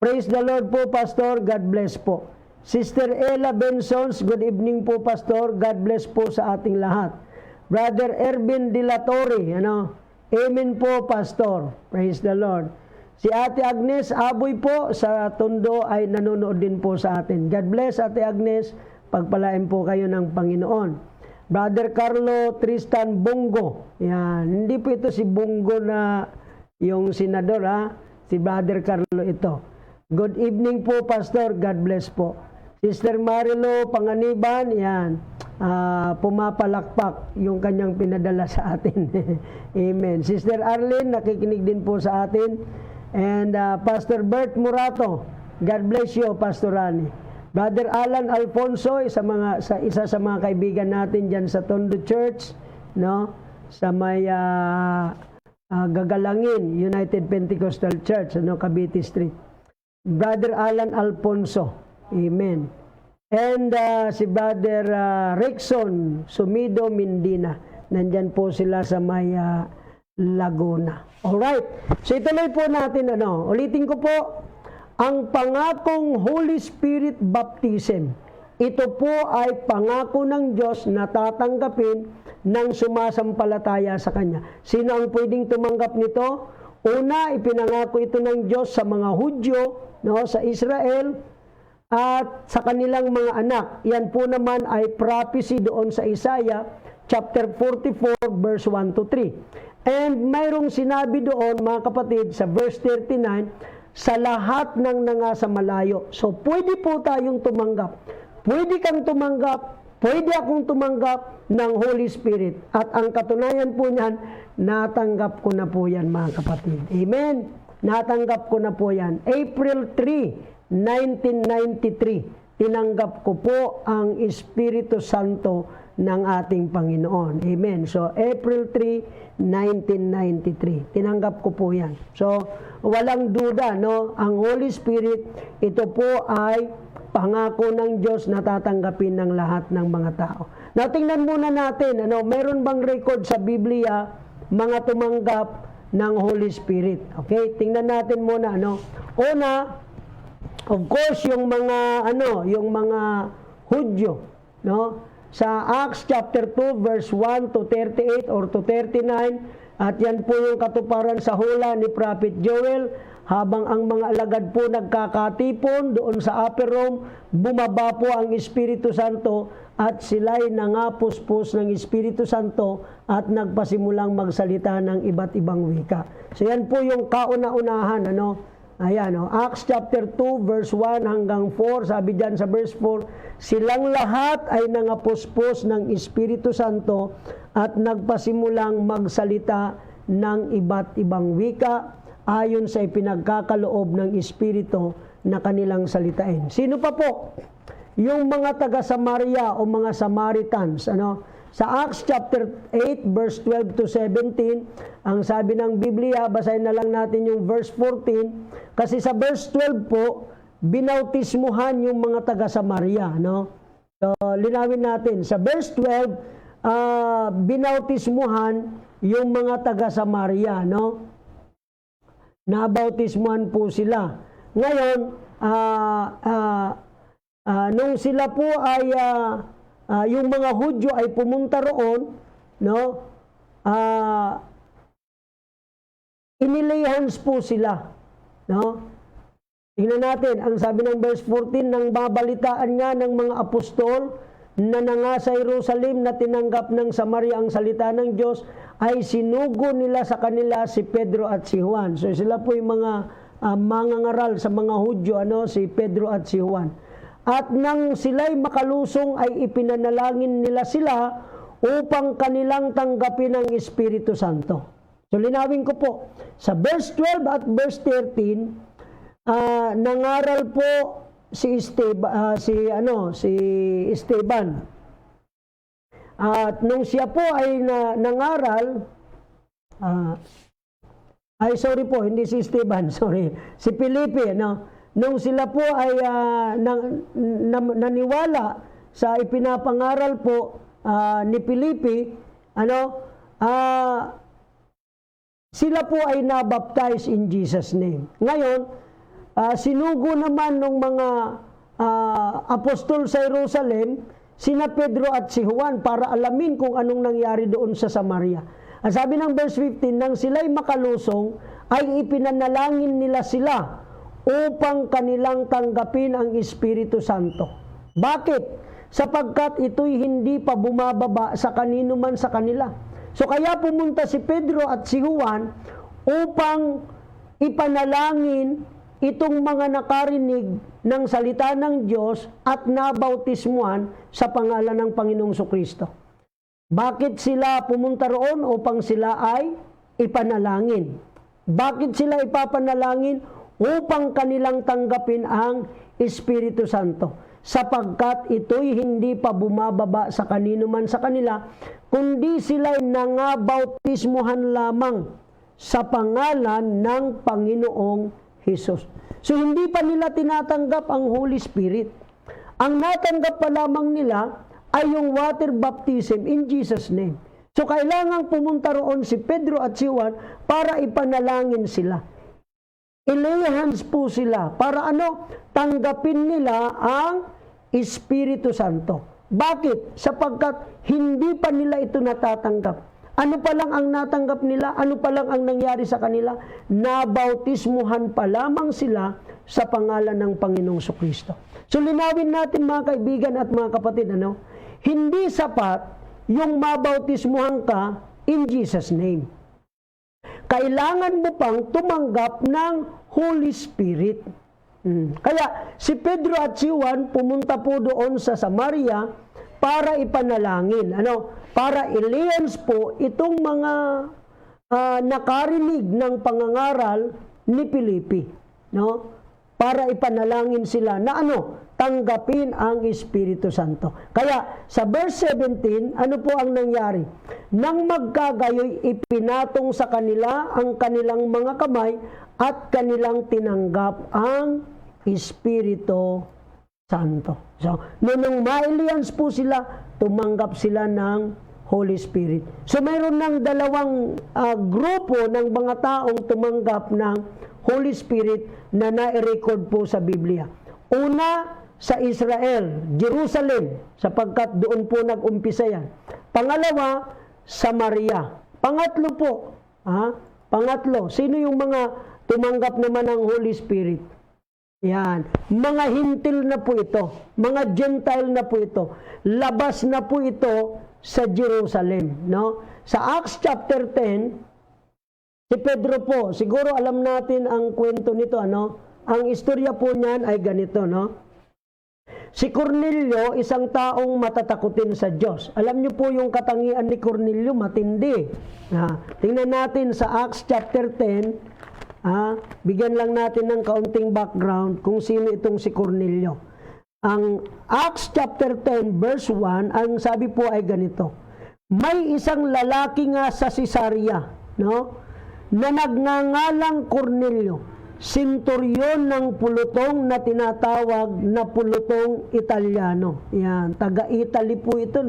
Praise the Lord po, Pastor. God bless po. Sister Ella Bensons, good evening po, Pastor. God bless po sa ating lahat. Brother Ervin De La Torre, ano? Amen po, Pastor. Praise the Lord. Si Ate Agnes Aboy po sa Tondo ay nanonood din po sa atin. God bless, Ate Agnes. Pagpalain po kayo ng Panginoon. Brother Carlo Tristan Bongo. Yan. Hindi po ito si Bongo na yung senador, ha? Si Brother Carlo ito. Good evening po, Pastor. God bless po. Sister Marilo Panganiban, yan. Pumapalakpak yung kanyang pinadala sa atin. Amen. Sister Arlene, nakikinig din po sa atin. And Pastor Bert Murato, God bless you, Pastor Rani. Brother Alan Alfonso, isa sa mga kaibigan natin diyan sa Tondo Church, no? Sa may Gagalangin United Pentecostal Church, no, Cavite Street. Brother Alan Alfonso. Amen. And si Brother Rickson Sumido Mindina. Nandyan po sila sa may Laguna. Alright. So ituloy po natin, ulitin ko po, ang pangakong Holy Spirit baptism, ito po ay pangako ng Diyos na tatanggapin ng sumasampalataya sa Kanya. Sino ang pwedeng tumanggap nito? Una, ipinangako ito ng Diyos sa mga Hudyo, no, sa Israel, at sa kanilang mga anak. Yan po naman ay prophecy doon sa Isaiah, chapter 44, verse 1 to 3. And mayroong sinabi doon, mga kapatid, sa verse 39, sa lahat ng nangasa malayo. So, pwede po tayong tumanggap. Pwede kang tumanggap, pwede akong tumanggap ng Holy Spirit. At ang katunayan po niyan, natanggap ko na po yan, mga kapatid. Amen? Natanggap ko na po yan. April 3, 1993, tinanggap ko po ang Espiritu Santo ng ating Panginoon. Amen. So, April 3, 1993. Tinanggap ko po yan. So, walang duda, no? Ang Holy Spirit, ito po ay pangako ng Diyos na tatanggapin ng lahat ng mga tao. Now, tingnan muna natin, meron bang record sa Biblia mga tumanggap ng Holy Spirit? Okay? Tingnan natin muna, Una, of course, yung mga Hudyo, no? Sa Acts chapter 2 verse 1 to 38 or to 39, at yan po yung katuparan sa hula ni Prophet Joel, habang ang mga alagad po nagkakatipon doon sa upper room, bumaba po ang Espiritu Santo at sila'y nangapuspos ng Espiritu Santo at nagpasimulang magsalita ng iba't ibang wika. So yan po yung kauna-unahan, Ayan, Acts chapter 2 verse 1 hanggang 4, sabi diyan sa verse 4, silang lahat ay nangapuspos ng Espiritu Santo at nagpasimulang magsalita ng iba't ibang wika ayon sa ipinagkakaloob ng Espiritu na kanilang salitain. Sino pa po? Yung mga taga Samaria o mga Samaritans, Sa Acts chapter 8 verse 12 to 17, ang sabi ng Biblia, basahin na lang natin yung verse 14, kasi sa verse 12 po, binautismuhan yung mga taga Samaria, So, linawin natin. Sa verse 12, binautismuhan yung mga taga Samaria, Nabautismuhan po sila. Ngayon, nung sila po ay yung mga Hudyo ay pumunta roon, inilihans po sila, Tingnan natin, ang sabi ng verse 14, nang babalitaan nga ng mga apostol na nangasa Jerusalem na tinanggap ng Samaria ang salita ng Diyos, ay sinugo nila sa kanila si Pedro at si Juan. So sila po yung mga mangangaral sa mga Hudyo, si Pedro at si Juan. At nang sila'y makalusong ay ipinanalangin nila sila upang kanilang tanggapin ang Espiritu Santo. So linawin ko po, sa verse 12 at verse 13, nangaral po si Esteban. At nung siya po ay nangaral, hindi si Esteban, si Felipe, nung sila po ay naniwala sa ipinapangaral po ni Felipe, sila po ay nabaptize in Jesus' name. Ngayon, sinugo naman ng mga apostol sa Jerusalem sina Pedro at si Juan para alamin kung anong nangyari doon sa Samaria. Ang sabi ng verse 15, nang sila'y makalusong, ay ipinanalangin nila sila upang kanilang tanggapin ang Espiritu Santo. Bakit? Sapagkat ito'y hindi pa bumababa sa kanino man sa kanila. So kaya pumunta si Pedro at si Juan upang ipanalangin itong mga nakarinig ng salita ng Diyos at nabautismuhan sa pangalan ng Panginoong Kristo. Bakit sila pumunta roon? Upang sila ay ipanalangin. Bakit sila ipapanalangin? Upang kanilang tanggapin ang Espiritu Santo. Sapagkat ito'y hindi pa bumababa sa kanino man sa kanila, kundi sila'y nangabautismuhan lamang sa pangalan ng Panginoong Hesus. So hindi pa nila tinatanggap ang Holy Spirit. Ang natanggap pa lamang nila ay yung water baptism in Jesus' name. So kailangan pumunta roon si Pedro at si Juan para ipanalangin sila. I-lay hands po sila para tanggapin nila ang Espiritu Santo. Bakit? Sapagkat hindi pa nila ito natatanggap. Ano pa lang ang natanggap nila? Ano pa lang ang nangyari sa kanila? Nabautismuhan pa lamang sila sa pangalan ng Panginoong Kristo. So linawin natin mga kaibigan at mga kapatid, hindi sapat yung mabautismuhan ka in Jesus' name. Kailangan mo pang tumanggap ng Holy Spirit. Kaya si Pedro at si Juan pumunta po doon sa Samaria para ipanalangin. Para i-liens po itong mga nakarinig ng pangangaral ni Filipi. Para ipanalangin sila na tanggapin ang Espiritu Santo. Kaya sa verse 17, ano po ang nangyari? Nang magkagayoy, ipinatong sa kanila ang kanilang mga kamay at kanilang tinanggap ang Espiritu Santo. So, nung ma-alliance po sila, tumanggap sila ng Holy Spirit. So, mayroon ng dalawang grupo ng mga taong tumanggap ng Holy Spirit na na-record po sa Biblia. Una, sa Israel, Jerusalem, sapagkat doon po nag-umpisa yan. Pangalawa, Samaria. Pangatlo po, pangatlo, sino yung mga tumanggap naman ng Holy Spirit? Yan, mga hintil na po ito, mga Gentile na po ito, labas na po ito sa Jerusalem. Sa Acts chapter 10, si Pedro po, siguro alam natin ang kwento nito, ang istorya po niyan ay ganito, Si Cornelio, isang taong matatakutin sa Diyos. Alam niyo po yung katangian ni Cornelio, matindi. Tingnan natin sa Acts chapter 10, bigyan lang natin ng kaunting background kung sino itong si Cornelio. Ang Acts chapter 10 verse 1, ang sabi po ay ganito. May isang lalaki nga sa Caesarea, na nagngangalang Cornelio, senturyon ng pulutong na tinatawag na pulutong Italiano. Yan, taga-Italy po ito,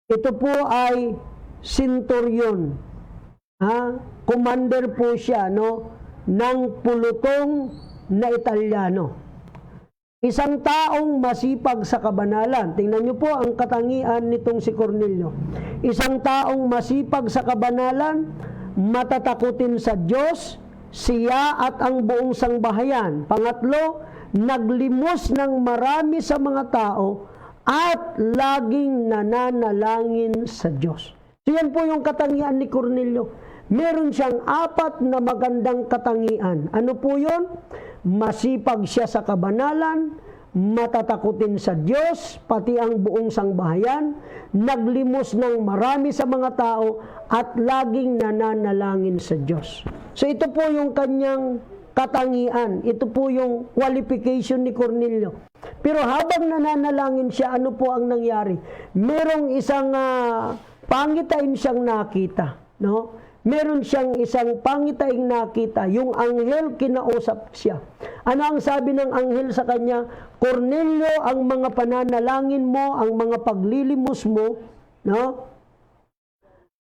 Ito po ay senturyon. Commander po siya, ng pulutong na Italiano. Isang taong masipag sa kabanalan. Tingnan niyo po ang katangian nitong si Cornelio. Isang taong masipag sa kabanalan, matatakutin sa Diyos, siya at ang buong sangbahayan. Pangatlo, naglimos ng marami sa mga tao at laging nananalangin sa Diyos. So yan po yung katangian ni Cornelio. Meron siyang 4 na magandang katangian. Ano po yun? Masipag siya sa kabanalan, matatakutin sa Diyos, pati ang buong sangbahayan, naglimos ng marami sa mga tao, at laging nananalangin sa Diyos. So ito po yung kanyang katangian. Ito po yung qualification ni Cornelio. Pero habang nananalangin siya, ano po ang nangyari? Merong isang pangitain siyang nakita. Meron siyang isang pangitaing nakita. Yung anghel, kinausap siya. Ano ang sabi ng anghel sa kanya? Cornelio, ang mga pananalangin mo, ang mga paglilimos mo,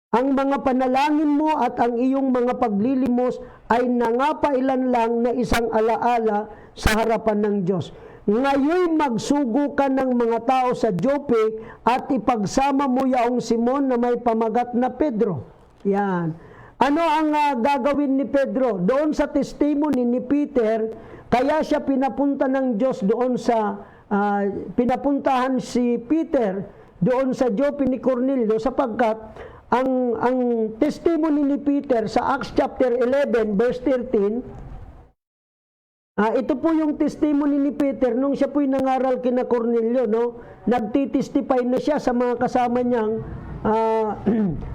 ang mga panalangin mo at ang iyong mga paglilimos ay nangapailan lang na isang alaala sa harapan ng Diyos. ngayon magsugo ka ng mga tao sa Joppe at ipagsama mo yaong Simon na may pamagat na Pedro. Yan. Ano ang gagawin ni Pedro? Doon sa testimony ni Peter, kaya siya pinapunta ng Diyos doon sa, pinapuntahan si Peter doon sa Joppe ni Cornelio sapagkat ang testimony ni Peter sa Acts chapter 11 verse 13, ito po yung testimony ni Peter nung siya po'y nangaral kina Cornelio, no? Nagtitestify na siya sa mga kasama niyang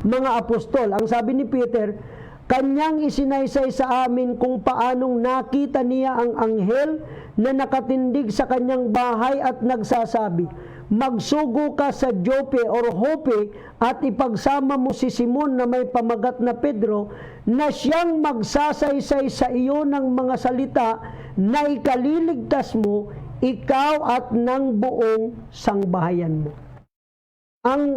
mga apostol. Ang sabi ni Peter, kanyang isinaysay sa amin kung paanong nakita niya ang anghel na nakatindig sa kanyang bahay at nagsasabi, magsugo ka sa Joppe or Hope at ipagsama mo si Simon na may pamagat na Pedro na siyang magsasaysay sa iyo ng mga salita na ikaliligtas mo, ikaw at ng buong sangbahayan mo.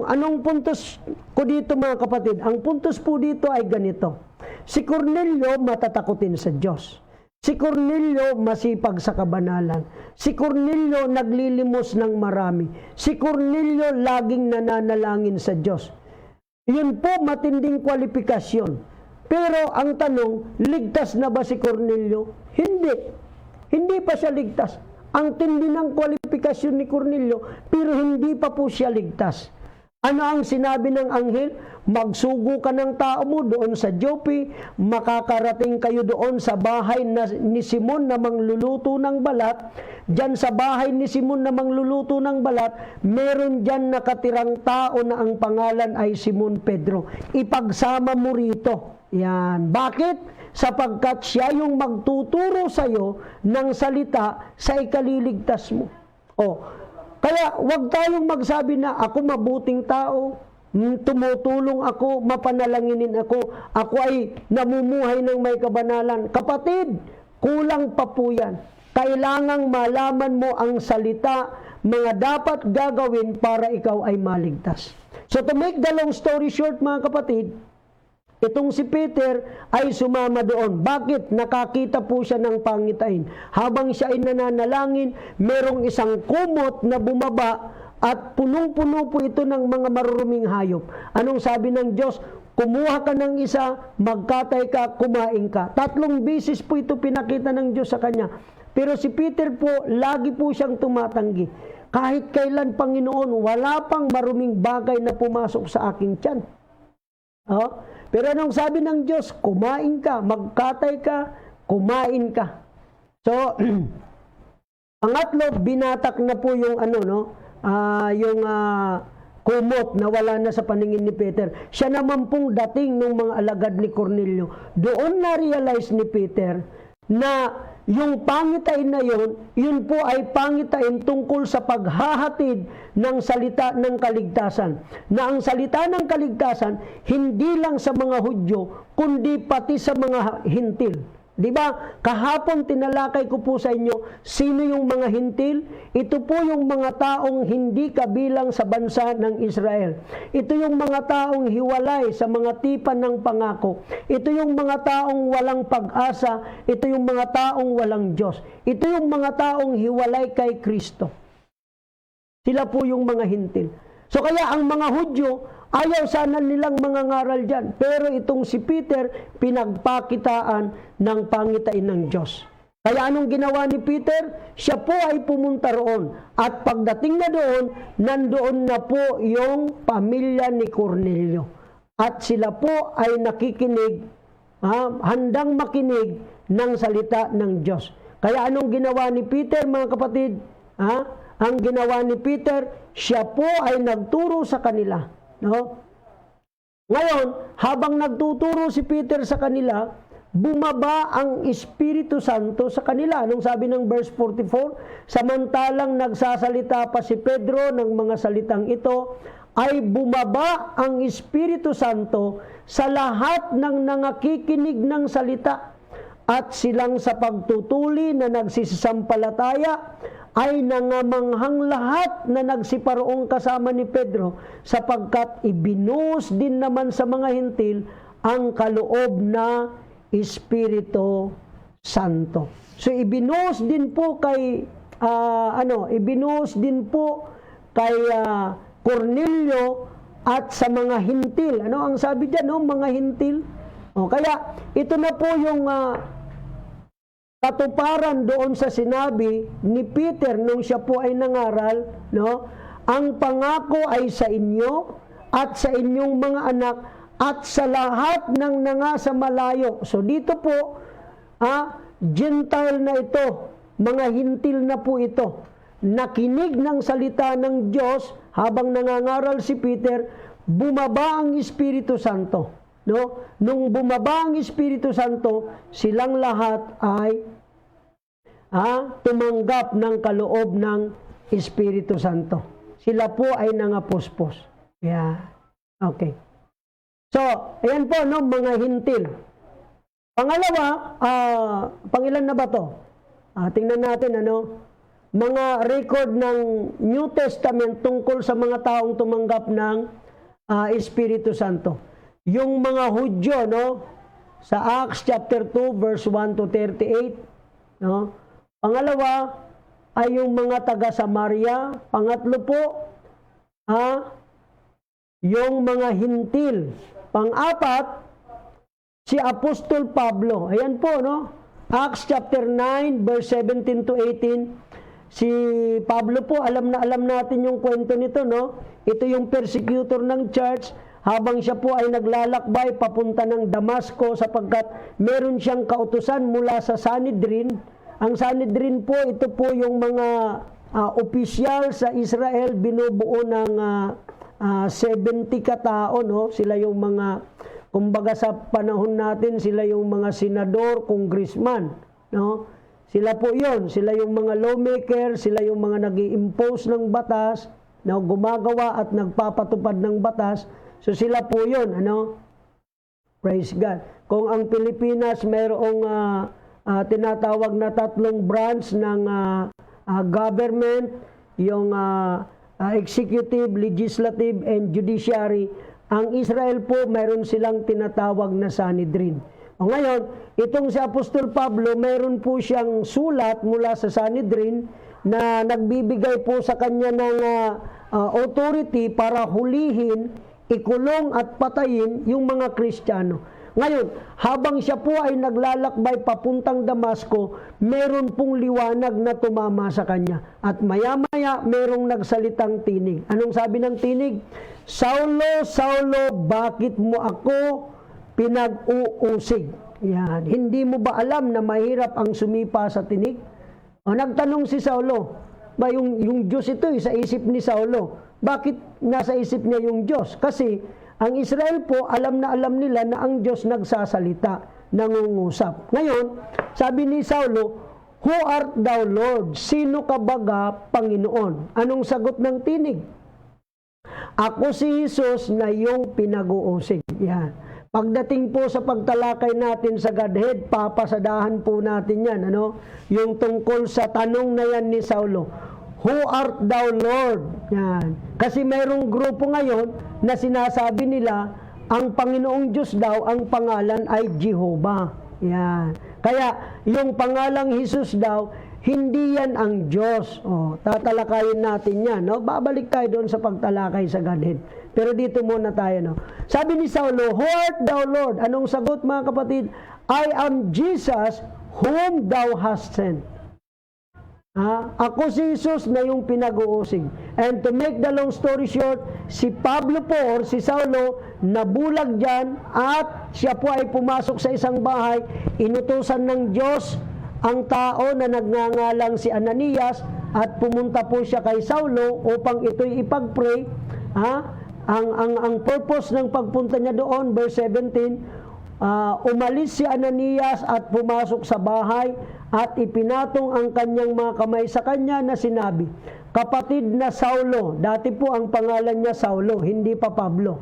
Anong puntos ko dito mga kapatid? Ang puntos po dito ay ganito. Si Cornelio matatakutin sa Diyos. Si Cornelio masipag sa kabanalan. Si Cornelio naglilimos ng marami. Si Cornelio laging nananalangin sa Diyos. Yun po matinding kwalifikasyon. Pero ang tanong, ligtas na ba si Cornelio? Hindi. Hindi pa siya ligtas. Ang tindi ng kwalifikasyon ni Cornelio, pero hindi pa po siya ligtas. Ano ang sinabi ng anghel? Magsugo ka ng tao mo doon sa Joppe, makakarating kayo doon sa bahay ni Simon na mangluluto ng balat. Diyan sa bahay ni Simon na mangluluto ng balat, meron diyan nakatirang tao na ang pangalan ay Simon Pedro. Ipagsama mo rito. Yan. Bakit? Sapagkat siya yung magtuturo sa iyo ng salita sa ikaliligtas mo. Kaya wag tayong magsabi na ako mabuting tao, tumutulong ako, mapanalanginin ako ay namumuhay ng may kabanalan. Kapatid, kulang pa po yan. Kailangang malaman mo ang salita, mga dapat gagawin para ikaw ay maligtas. So to make the long story short mga kapatid, itong si Peter ay sumama doon. Bakit? Nakakita po siya ng pangitain. Habang siya ay nananalangin, merong isang kumot na bumaba at punong-puno po ito ng mga maruruming hayop. Anong sabi ng Diyos? Kumuha ka ng isa, magkatay ka, kumain ka. 3 beses po ito pinakita ng Diyos sa kanya. Pero si Peter po, lagi po siyang tumatanggi. Kahit kailan, Panginoon, wala pang maruming bagay na pumasok sa aking tiyan. Pero anong sabi ng Diyos? Kumain ka, magkatay ka, kumain ka. So, pangatlo, binatak na po yung kumot na wala na sa paningin ni Peter. Siya naman pong dating ng mga alagad ni Cornelio. Doon na-realize ni Peter na yung pangitain na yun po ay pangitain tungkol sa paghahatid ng salita ng kaligtasan. Na ang salita ng kaligtasan, hindi lang sa mga Hudyo, kundi pati sa mga Hintil. Diba? Kahapon tinalakay ko po sa inyo, sino yung mga Hintil? Ito po yung mga taong hindi kabilang sa bansa ng Israel. Ito yung mga taong hiwalay sa mga tipan ng pangako. Ito yung mga taong walang pag-asa. Ito yung mga taong walang Diyos. Ito yung mga taong hiwalay kay Kristo. Sila po yung mga Hintil. So kaya ang mga Hudyo, ayaw sana nilang mga ngaral dyan. Pero itong si Peter, pinagpakitaan ng pangitain ng Diyos. Kaya anong ginawa ni Peter? Siya po ay pumunta roon. At pagdating na doon, nandoon na po yung pamilya ni Cornelio. At sila po ay nakikinig, handang makinig ng salita ng Diyos. Kaya anong ginawa ni Peter, mga kapatid? Ang ginawa ni Peter, siya po ay nagturo sa kanila. No? Ngayon, habang nagtuturo si Peter sa kanila, bumaba ang Espiritu Santo sa kanila. Anong sabi ng verse 44? Samantalang nagsasalita pa si Pedro ng mga salitang ito, ay bumaba ang Espiritu Santo sa lahat ng nangakikinig ng salita. At silang sa pagtutuli na nagsisisampalataya, ay nangamanghang lahat na nagsiparoong kasama ni Pedro sapagkat ibinuhos din naman sa mga Hintil ang kaloob na Espiritu Santo. So ibinuhos din po kay ibinuhos din po kay Cornelio at sa mga hintil. Ano ang sabi diyan, no? Mga hintil. Kaya ito na po yung katuparan doon sa sinabi ni Peter nung siya po ay nangaral, no? Ang pangako ay sa inyo at sa inyong mga anak at sa lahat ng nangasa malayo. So dito po, Gentile na ito, mga hintil na po ito, nakinig ng salita ng Diyos habang nangangaral si Peter, bumaba ang Espiritu Santo. No? Nung bumaba ang Espiritu Santo, silang lahat ay tumanggap ng kaloob ng Espiritu Santo. Sila po ay nangapuspos. Yeah. Okay. So, ayan po, no, mga hintil. Pangalawa, pangilan na ba to? Tingnan natin, mga record ng New Testament tungkol sa mga taong tumanggap ng Espiritu Santo. Yung mga Hudyo, no, sa Acts chapter 2 verse 1 to 38, no? Pangalawa ay yung mga taga Samaria. Pangatlo po, yung mga hintil. Pang-apat, si Apostol Pablo. Ayan po, no? Acts chapter 9 verse 17 to 18. Si Pablo po, alam na alam natin yung kwento nito, no? Ito yung persecutor ng church habang siya po ay naglalakbay papunta ng Damasco sapagkat meron siyang kautusan mula sa Sanhedrin. Ang Sanhedrin po, ito po yung mga opisyal sa Israel, binubuo ng 70 katao, no? Sila yung mga, kumbaga sa panahon natin, sila yung mga senador, congressman, no? Sila po yun, sila yung mga lawmaker, sila yung mga nag-i-impose ng batas, no? Gumagawa at nagpapatupad ng batas. So sila po yun, Praise God. Kung ang Pilipinas mayroong tinatawag na 3 branch ng government, yung executive, legislative, and judiciary. Ang Israel po, mayroon silang tinatawag na Sanhedrin. Ngayon, itong si Apostol Pablo, mayroon po siyang sulat mula sa Sanhedrin na nagbibigay po sa kanya ng authority para hulihin, ikulong at patayin yung mga Kristiyano. Ngayon, habang siya po ay naglalakbay papuntang Damasco, meron pong liwanag na tumama sa kanya. At maya-maya, merong nagsalitang tinig. Anong sabi ng tinig? Saulo, Saulo, bakit mo ako pinag-uusig? Yan. Hindi mo ba alam na mahirap ang sumipa sa tinig? Nagtanong si Saulo, ba yung Diyos ito, sa isip ni Saulo. Bakit nasa isip niya yung Diyos? Kasi ang Israel po, alam na alam nila na ang Diyos nagsasalita, nangungusap. Ngayon, sabi ni Saulo, Who art thou, Lord? Sino ka baga, Panginoon? Anong sagot ng tinig? Ako si Jesus na iyong pinag-uusig. Yan. Pagdating po sa pagtalakay natin sa Godhead, papasadahan po natin yan. Yung tungkol sa tanong na yan ni Saulo. Who art thou, Lord? Yan. Kasi mayroong grupo ngayon na sinasabi nila, ang Panginoong Diyos daw, ang pangalan ay Jehovah. Yan. Kaya, yung pangalang Jesus daw, hindi yan ang Diyos. Tatalakayin natin yan. Babalik tayo doon sa pagtalakay sa Godhead. Pero dito muna tayo. Sabi ni Saulo, Who art thou, Lord? Anong sagot, mga kapatid? I am Jesus whom thou hast sent. Ako si Jesus na yung pinag-uusig. And to make the long story short, si Pablo po or si Saulo nabulag dyan at siya po ay pumasok sa isang bahay. Inutusan ng Diyos ang tao na nagngangalang si Ananias at pumunta po siya kay Saulo upang ito'y ipag-pray. Ang purpose ng pagpunta niya doon, verse 17, umalis si Ananias at pumasok sa bahay at ipinatong ang kanyang mga kamay sa kanya na sinabi, Kapatid na Saulo, dati po ang pangalan niya Saulo, hindi pa Pablo.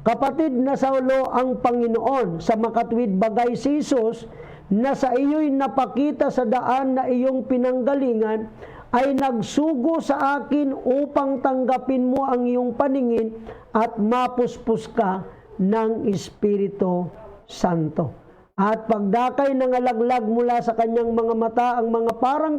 Kapatid na Saulo, ang Panginoon sa makatwid bagay si Jesus na sa iyo'y napakita sa daan na iyong pinanggalingan ay nagsugo sa akin upang tanggapin mo ang iyong paningin at mapuspos ka ng Espiritu Santo. At pagdakay ng alaglag mula sa kanyang mga mata ang mga parang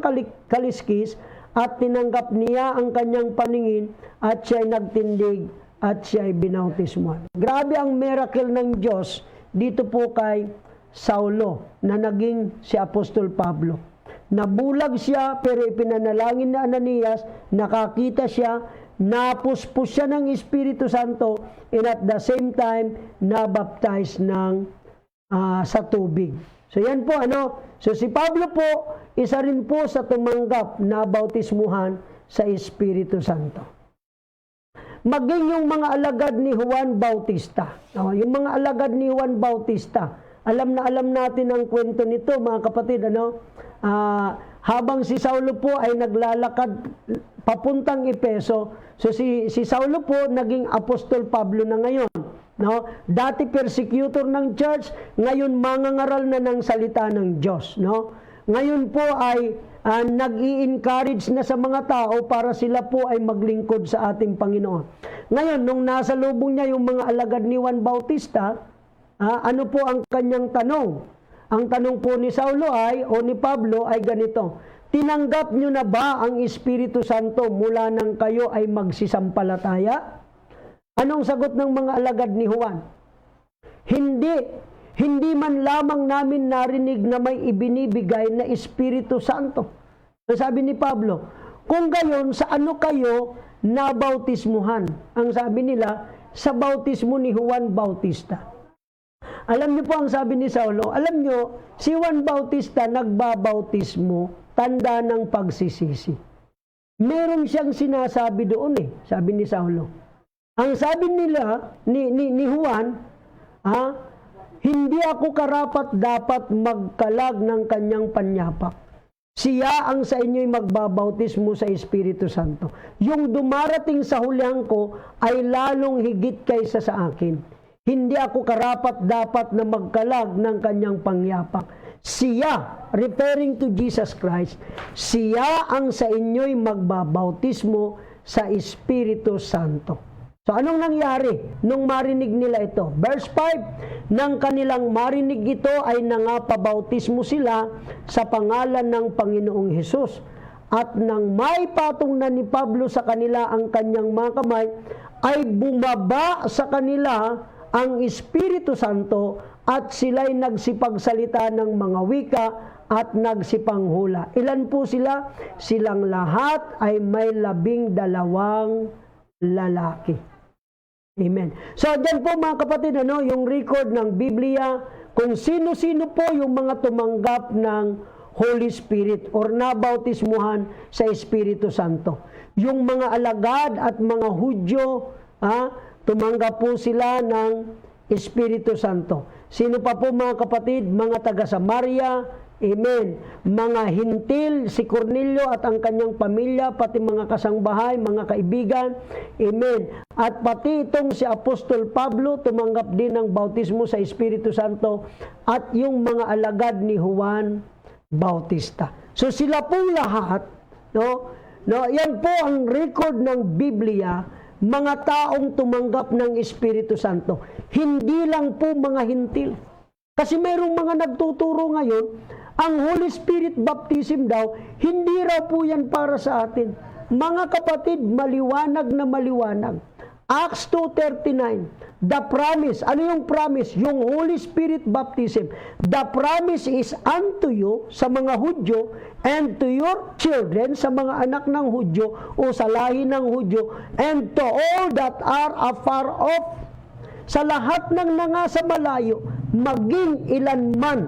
kaliskis, at tinanggap niya ang kanyang paningin, at siya'y nagtindig, at siya'y binautismuhan. Grabe ang miracle ng Diyos dito po kay Saulo na naging si Apostol Pablo. Nabulag siya pero ipinanalangin na Ananias, nakakita siya, napuspos siya ng Espiritu Santo, and at the same time, nabaptize sa tubig. So yan po, So si Pablo po, isa rin po sa tumanggap na bautismuhan sa Espiritu Santo. Maging yung mga alagad ni Juan Bautista. Yung mga alagad ni Juan Bautista, alam natin ang kwento nito, mga kapatid, habang si Saulo po ay naglalakad papuntang Efeso, so si Saulo po naging Apostol Pablo na ngayon. Dati persecutor ng church, ngayon mangangaral na ng salita ng Diyos. Ngayon po ay nag-i-encourage na sa mga tao para sila po ay maglingkod sa ating Panginoon. Ngayon, nung nasa lubong niya yung mga alagad ni Juan Bautista, ano po ang kanyang tanong? Ang tanong po ni Saulo o ni Pablo ay ganito: tinanggap nyo na ba ang Espiritu Santo mula nang kayo ay magsisampalataya? Anong sagot ng mga alagad ni Juan? Hindi man lamang namin narinig na may ibinibigay na Espiritu Santo. Sabi ni Pablo, kung gayon, sa ano kayo nabautismuhan? Ang sabi nila, sa bautismo ni Juan Bautista. Alam niyo po ang sabi ni Saulo, alam niyo, si Juan Bautista nagbabautismo, tanda ng pagsisisi. Meron siyang sinasabi doon sabi ni Saulo. Ang sabi nila, ni Juan, hindi ako karapat dapat magkalag ng kanyang panyapak. Siya ang sa inyo'y magbabautismo sa Espiritu Santo. Yung dumarating sa hulihan ko ay lalong higit kaysa sa akin. Hindi ako karapat dapat na magkalag ng kanyang pangyapak. Siya, referring to Jesus Christ, siya ang sa inyo'y magbabautismo sa Espiritu Santo. So anong nangyari nung marinig nila ito? Verse 5, nang kanilang marinig ito ay nangapabautismo sila sa pangalan ng Panginoong Hesus. At nang may patong na ni Pablo sa kanila ang kanyang mga kamay, ay bumaba sa kanila ang Espiritu Santo at sila'y nagsipagsalita ng mga wika at nagsipanghula. Ilan po sila? Silang lahat ay may 12 lalaki. Amen. So, dyan po mga kapatid, yung record ng Biblia, kung sino-sino po yung mga tumanggap ng Holy Spirit or nabautismuhan sa Espiritu Santo. Yung mga alagad at mga Hudyo, tumanggap po sila ng Espiritu Santo. Sino pa po mga kapatid? Mga taga-Samaria, amen. Mga hintil, si Cornelio at ang kanyang pamilya, pati mga kasangbahay, mga kaibigan, amen. At pati itong si Apostol Pablo, tumanggap din ng bautismo sa Espiritu Santo, at yung mga alagad ni Juan Bautista. So sila pong lahat, yan po ang record ng Biblia, mga taong tumanggap ng Espiritu Santo. Hindi lang po mga hintil. Kasi mayroong mga nagtuturo ngayon, ang Holy Spirit baptism daw, hindi raw po yan para sa atin. Mga kapatid, maliwanag na maliwanag. Acts 2:39, the promise. Ano yung promise? Yung Holy Spirit baptism. The promise is unto you, sa mga Hudyo, and to your children, sa mga anak ng Hudyo, o sa lahi ng Hudyo, and to all that are afar off, sa lahat ng nangasa malayo, maging ilan man,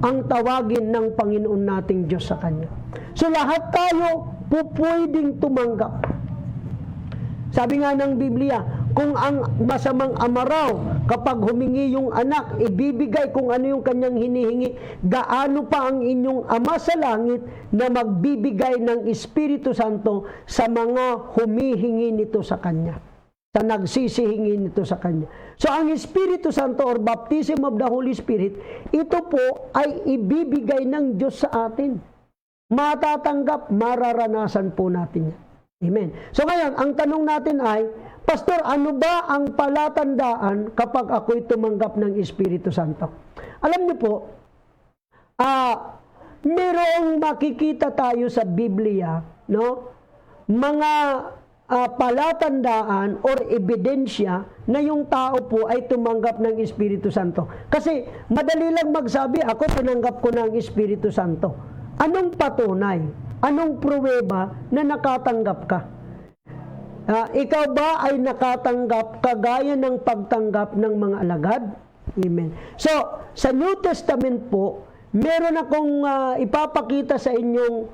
ang tawagin ng Panginoon nating Diyos sa Kanya. So lahat tayo pwedeng tumanggap. Sabi nga ng Biblia, kung ang masamang ama raw, kapag humingi yung anak, ibibigay kung ano yung kanyang hinihingi, gaano pa ang inyong Ama sa langit na magbibigay ng Espiritu Santo sa mga humihingi nito sa Kanya, sa nagsisihingi nito sa Kanya. So ang Espiritu Santo or baptism of the Holy Spirit, ito po ay ibibigay ng Diyos sa atin. Matatanggap, mararanasan po natin yan. Amen. So ngayon, ang tanong natin ay, Pastor, ano ba ang palatandaan kapag ako'y tumanggap ng Espiritu Santo? Alam niyo po, merong makikita tayo sa Biblia, no? Mga palatandaan or ebidensya na yung tao po ay tumanggap ng Espiritu Santo. Kasi madali lang magsabi, ako tinanggap ko ng Espiritu Santo. Anong patunay? Anong pruweba na nakatanggap ka? Ikaw ba ay nakatanggap kagaya ng pagtanggap ng mga alagad? Amen. So, sa New Testament po, meron akong ipapakita sa inyong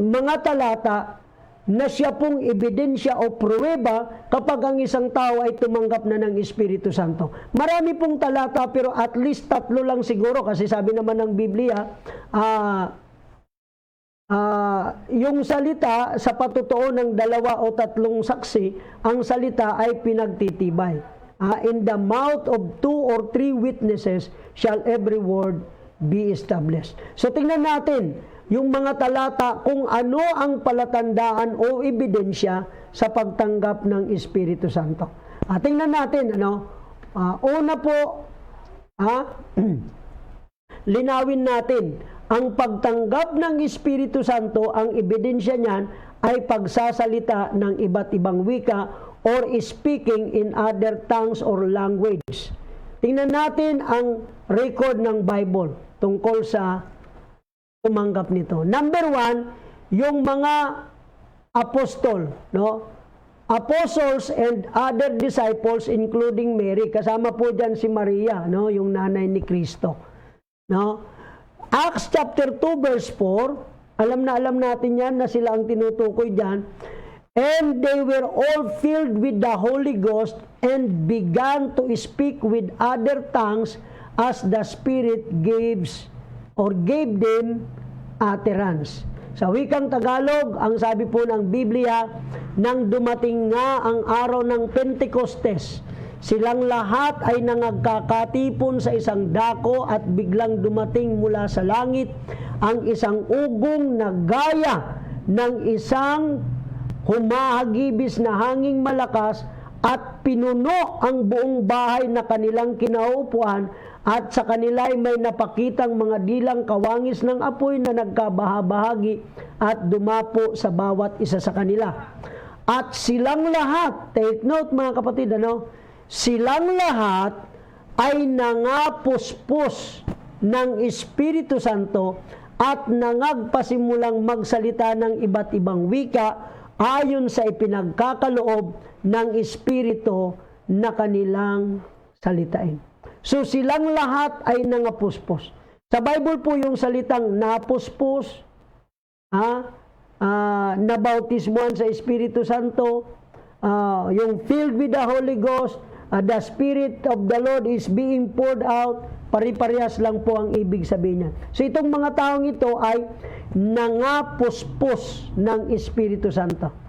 mga talata na siya pong ebidensya o pruweba kapag ang isang tao ay tumanggap na ng Espiritu Santo. Marami pong talata pero at least 3 lang siguro kasi sabi naman ng Biblia, yung salita sa patutuo ng 2 o 3 saksi, ang salita ay pinagtitibay. In the mouth of 2 or 3 witnesses shall every word be established. So tingnan natin yung mga talata kung ano ang palatandaan o ebidensya sa pagtanggap ng Espiritu Santo. Tingnan natin, una po, linawin natin, ang pagtanggap ng Espiritu Santo, ang ebidensya niyan ay pagsasalita ng iba't ibang wika or speaking in other tongues or language. Tingnan natin ang record ng Bible tungkol sa tumanggap nito. Number 1, yung mga apostol, no? Apostles and other disciples including Mary, kasama po diyan si Maria, no, yung nanay ni Kristo. No? Acts chapter 2 verse 4, alam natin yan na sila ang tinutukoy diyan. And they were all filled with the Holy Ghost and began to speak with other tongues as the Spirit gave them utterance. Sa wikang Tagalog, ang sabi po ng Biblia, nang dumating nga ang araw ng Pentecostes, silang lahat ay nangagkakatipon sa isang dako at biglang dumating mula sa langit ang isang ugong na gaya ng isang humahagibis na hanging malakas at pinuno ang buong bahay na kanilang kinaupuan at sa kanila ay may napakitang mga dilang kawangis ng apoy na nagkabahabahagi at dumapo sa bawat isa sa kanila. At silang lahat, take note mga kapatid, silang lahat ay nangapuspos ng Espiritu Santo at nangagpasimulang magsalita ng iba't ibang wika ayon sa ipinagkakaloob ng Espiritu na kanilang salitain. So silang lahat ay nangapuspos. Sa Bible po yung salitang napuspos, nabautismuhan sa Espiritu Santo, yung filled with the Holy Ghost, the Spirit of the Lord is being poured out, pari-parehas lang po ang ibig sabihin niyan. So itong mga taong ito ay nangapuspos ng Espiritu Santo.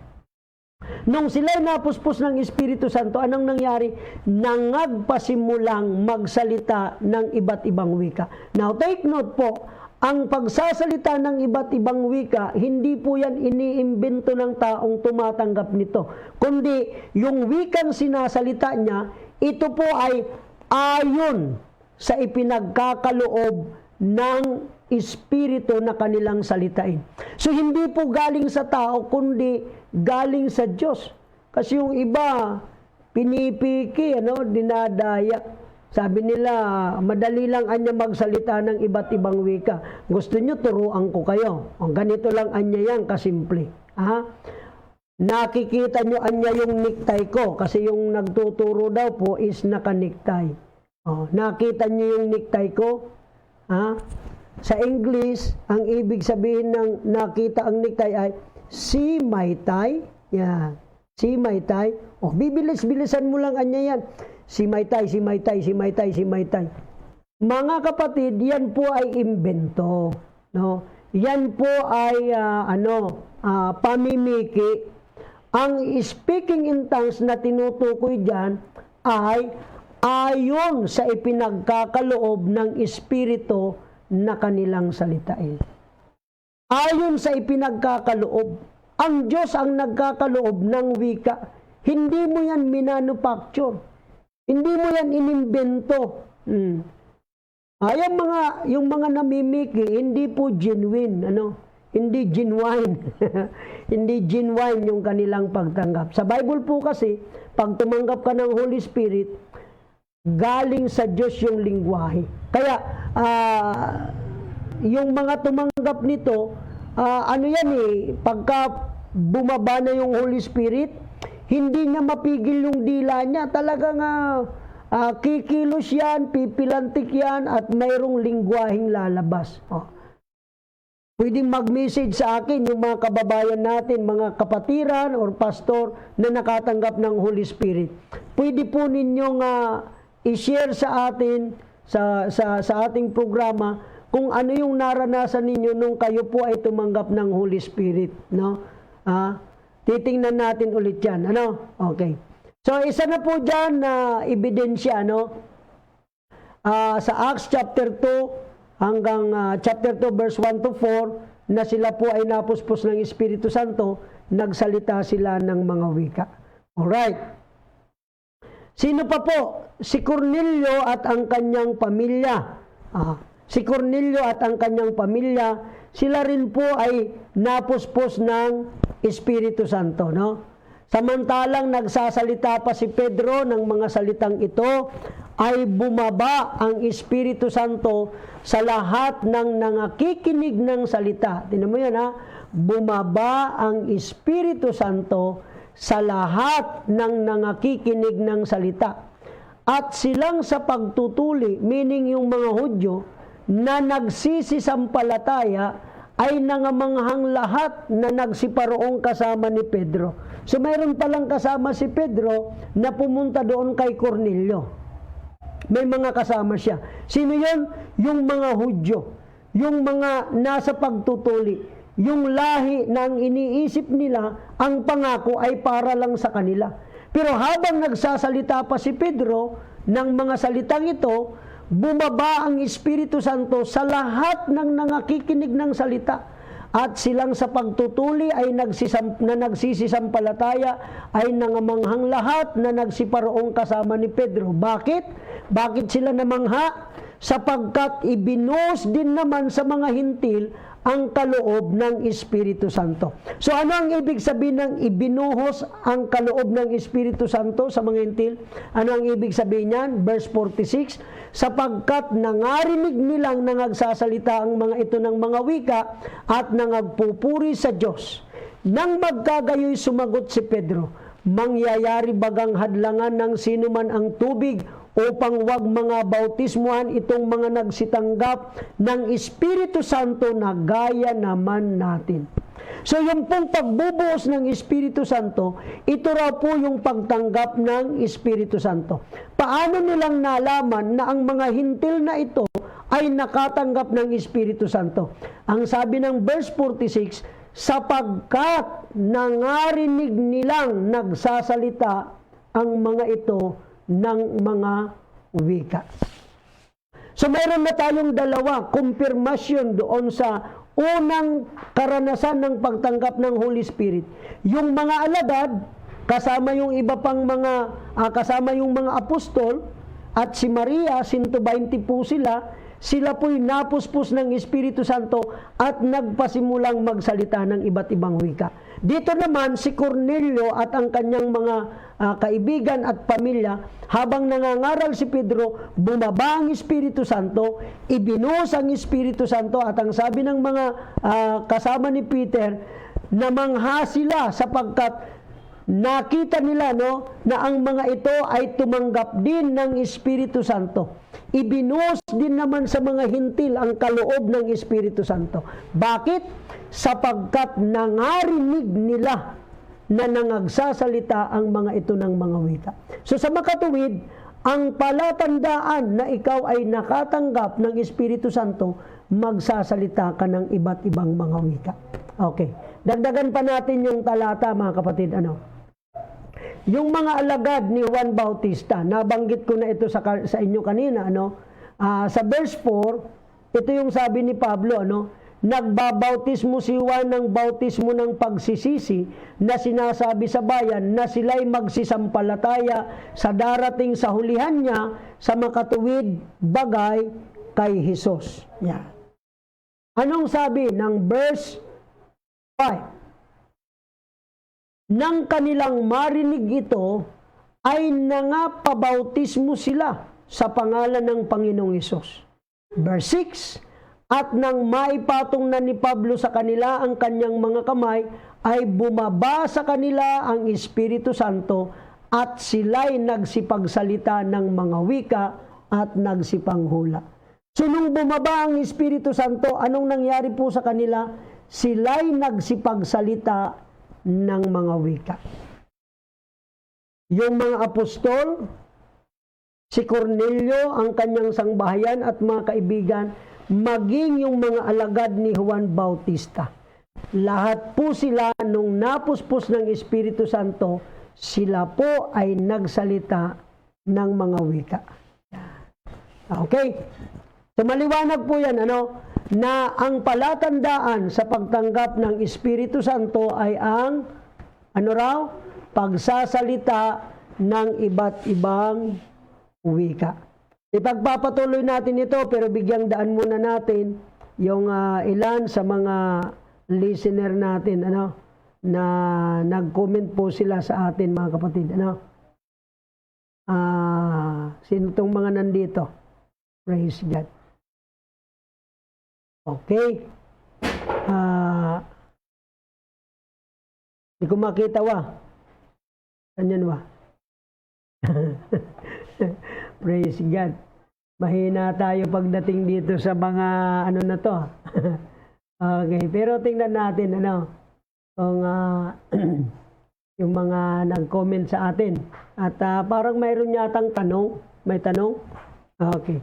Nung sila'y napuspos ng Espiritu Santo, anong nangyari? Nangagpasimulang magsalita ng iba't ibang wika. Now, take note po, ang pagsasalita ng iba't ibang wika, hindi po yan iniimbento ng taong tumatanggap nito. Kundi, yung wikang sinasalita niya, ito po ay ayon sa ipinagkakaloob ng Espiritu na kanilang salitain. So, hindi po galing sa tao, kundi galing sa Diyos. Kasi yung iba, pinipiki, dinadaya. Sabi nila, madali lang anya magsalita ng iba't ibang wika. Gusto nyo, turuan ko kayo. O, ganito lang anya yan, kasimple. Nakikita nyo anya yung necktie ko, kasi yung nagtuturo daw po is naka-necktie. O, nakita nyo yung necktie ko? Sa English, ang ibig sabihin ng nakita ang necktie ay see my tie. Yan. See my tie. O, bibilis-bilisan mo lang anya yan. See my tie, see my tie, see my tie, see my tie. Mga kapatid, yan po ay imbento. No? Yan po ay pamimiki. Ang speaking in tongues na tinutukoy dyan ay ayon sa ipinagkakaloob ng Espiritu na kanilang salitain. Ayon sa ipinagkakaloob, ang Diyos ang nagkakaloob ng wika. Hindi mo yan minanufacture. Hindi mo yan inimbento. Yung mga namimiki, hindi po genuine, hindi genuine. Hindi genuine yung kanilang pagtanggap. Sa Bible po kasi, pag tumanggap ka ng Holy Spirit, galing sa Diyos yung lingwahe. Kaya, yung mga tumanggap nito, pagka bumaba na yung Holy Spirit, hindi niya mapigil yung dila niya. Talagang kikilos yan, pipilantik yan, at mayroong lingwaheng lalabas. Pwedeng mag-message sa akin yung mga kababayan natin, mga kapatiran or pastor na nakatanggap ng Holy Spirit. Pwede po ninyong i-share sa atin, sa ating programa, kung ano yung naranasan ninyo nung kayo po ay tumanggap ng Holy Spirit. Titingnan natin ulit yan. Okay. So, isa na po dyan na ebidensya, sa Acts chapter 2, hanggang chapter 2 verse 1 to 4, na sila po ay napuspos ng Espiritu Santo, nagsalita sila ng mga wika. Alright. Sino pa po? Si Cornelio at ang kanyang pamilya. Si Cornelio at ang kanyang pamilya, sila rin po ay napuspos ng Espiritu Santo, Samantalang nagsasalita pa si Pedro ng mga salitang ito, ay bumaba ang Espiritu Santo sa lahat ng nangakikinig ng salita. Tingnan mo yan, Bumaba ang Espiritu Santo sa lahat ng nangakikinig ng salita. At silang sa pagtutuli, meaning yung mga Hudyo, na nagsisisampalataya, ay nangamanghang lahat na nagsiparoong kasama ni Pedro. So mayroon palang kasama si Pedro na pumunta doon kay Cornelio. May mga kasama siya. Sino yun? Yung mga Hudyo. Yung mga nasa pagtutuli. Yung lahi na ang iniisip nila, ang pangako ay para lang sa kanila. Pero habang nagsasalita pa si Pedro ng mga salitang ito, bumaba ang Espiritu Santo sa lahat ng nangakikinig ng salita. At silang sa pagtutuli ay nagsisisampalataya ay nangamanghang lahat na nagsiparoong kasama ni Pedro. Bakit? Bakit sila namangha? Sapagkat ibinuhos din naman sa mga hintil ang kaloob ng Espiritu Santo. So ano ang ibig sabihin ng ibinuhos ang kaloob ng Espiritu Santo sa mga hintil? Ano ang ibig sabihin niyan? Verse 46, sapagkat nangarinig nilang nangagsasalita ang mga ito ng mga wika at nangagpupuri sa Diyos. Nang magkagayoy sumagot si Pedro, mangyayari bagang hadlangan ng sinuman ang tubig upang wag mga bautismuhan itong mga nagsitanggap ng Espiritu Santo na gaya naman natin. So yung pong pagbubuhos ng Espiritu Santo, ito raw po yung pagtanggap ng Espiritu Santo. Paano nilang nalaman na ang mga hintil na ito ay nakatanggap ng Espiritu Santo? Ang sabi ng verse 46, sapagkat nangarinig nilang nagsasalita ang mga ito ng mga wika. So mayroon na tayong dalawa, confirmation doon sa unang karanasan ng pagtanggap ng Holy Spirit. Yung mga alagad, kasama yung iba pang mga, kasama yung mga apostol, at si Maria, 120 po sila po'y napuspos ng Espiritu Santo at nagpasimulang magsalita ng iba't ibang wika. Dito naman si Cornelio at ang kanyang mga kaibigan at pamilya, habang nangangaral si Pedro, bumaba ang Espiritu Santo, ibinuhos ang Espiritu Santo, at ang sabi ng mga kasama ni Peter, namangha sila sapagkat nakita nila na ang mga ito ay tumanggap din ng Espiritu Santo. Ibinuhos din naman sa mga hintil ang kaloob ng Espiritu Santo. Bakit? Sapagkat nangarinig nila na nangagsasalita ang mga ito ng mga wika. So sa makatuwid, ang palatandaan na ikaw ay nakatanggap ng Espiritu Santo, magsasalita ka ng iba't ibang mga wika. Okay. Dagdagan pa natin yung talata, mga kapatid. Yung mga alagad ni Juan Bautista, nabanggit ko na ito sa inyo kanina, sa verse 4, ito yung sabi ni Pablo, nagbabautismo si Juan ng bautismo ng pagsisisi na sinasabi sa bayan na sila'y magsisampalataya sa darating sa hulihan niya sa makatuwid bagay kay Jesus. Yan. Anong sabi ng verse 5? Nang kanilang marinig ito, ay nangapabautismo sila sa pangalan ng Panginoong Hesus. Verse 6, at nang maipatong na ni Pablo sa kanila ang kanyang mga kamay, ay bumaba sa kanila ang Espiritu Santo at sila'y nagsipagsalita ng mga wika at nagsipanghula. So nung bumaba ang Espiritu Santo, anong nangyari po sa kanila? Sila'y nagsipagsalita ng mga wika. Yung mga apostol, si Cornelio, ang kanyang sangbahayan at mga kaibigan, maging yung mga alagad ni Juan Bautista. Lahat po sila, nung napuspos ng Espiritu Santo, sila po ay nagsalita ng mga wika. Okay? So maliwanag po yan, na ang palatandaan sa pagtanggap ng Espiritu Santo ay ang, pagsasalita ng iba't ibang wika. Ipagpapatuloy natin ito, pero bigyang daan muna natin yung ilan sa mga listener natin, na nag-comment po sila sa atin, mga kapatid. Sino tong mga nandito? Praise God. Okay. Hindi ko makita, Anyan, Praise God. Mahina tayo pagdating dito sa mga na to. Okay, pero tingnan natin kung yung mga nag-comment sa atin. At parang mayroon yatang tanong. May tanong? Okay.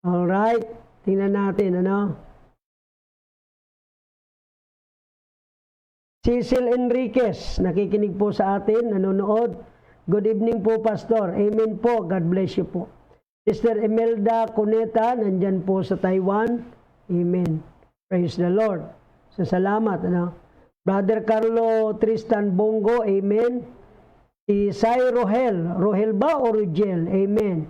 Alright. Tingnan natin, Cecil Enriquez, nakikinig po sa atin, nanonood. Good evening po, Pastor. Amen po. God bless you po. Sister Imelda Cuneta, nandyan po sa Taiwan. Amen. Praise the Lord. So, salamat, Brother Carlo Tristan Bongo, amen. Si Sai Rohel. Rohel ba o Rogel? Amen.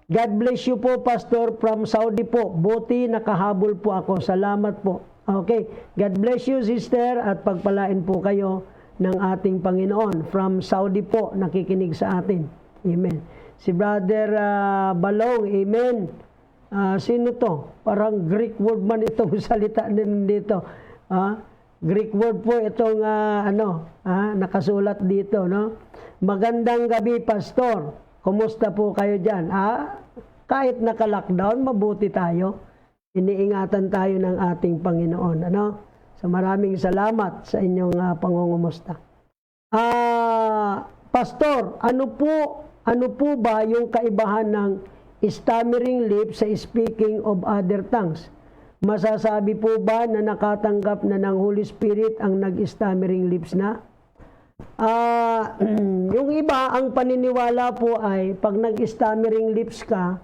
God bless you po, Pastor, from Saudi po. Buti nakahabol po ako. Salamat po. Okay. God bless you, sister, at pagpalain po kayo ng ating Panginoon. From Saudi po, nakikinig sa atin. Amen. Si Brother Balong, amen. Sino to? Parang Greek word man itong salita din dito. Greek word po itong nakasulat dito, Magandang gabi, Pastor. Kumusta po kayo dyan? Kahit naka-lockdown, mabuti tayo. Iniingatan tayo ng ating Panginoon. So maraming salamat sa inyong pangungumusta. Pastor, ano po ba yung kaibahan ng stammering lips sa speaking of other tongues? Masasabi po ba na nakatanggap na ng Holy Spirit ang nag-stammering lips na? Yung iba, ang paniniwala po ay pag nag-stammering lips ka,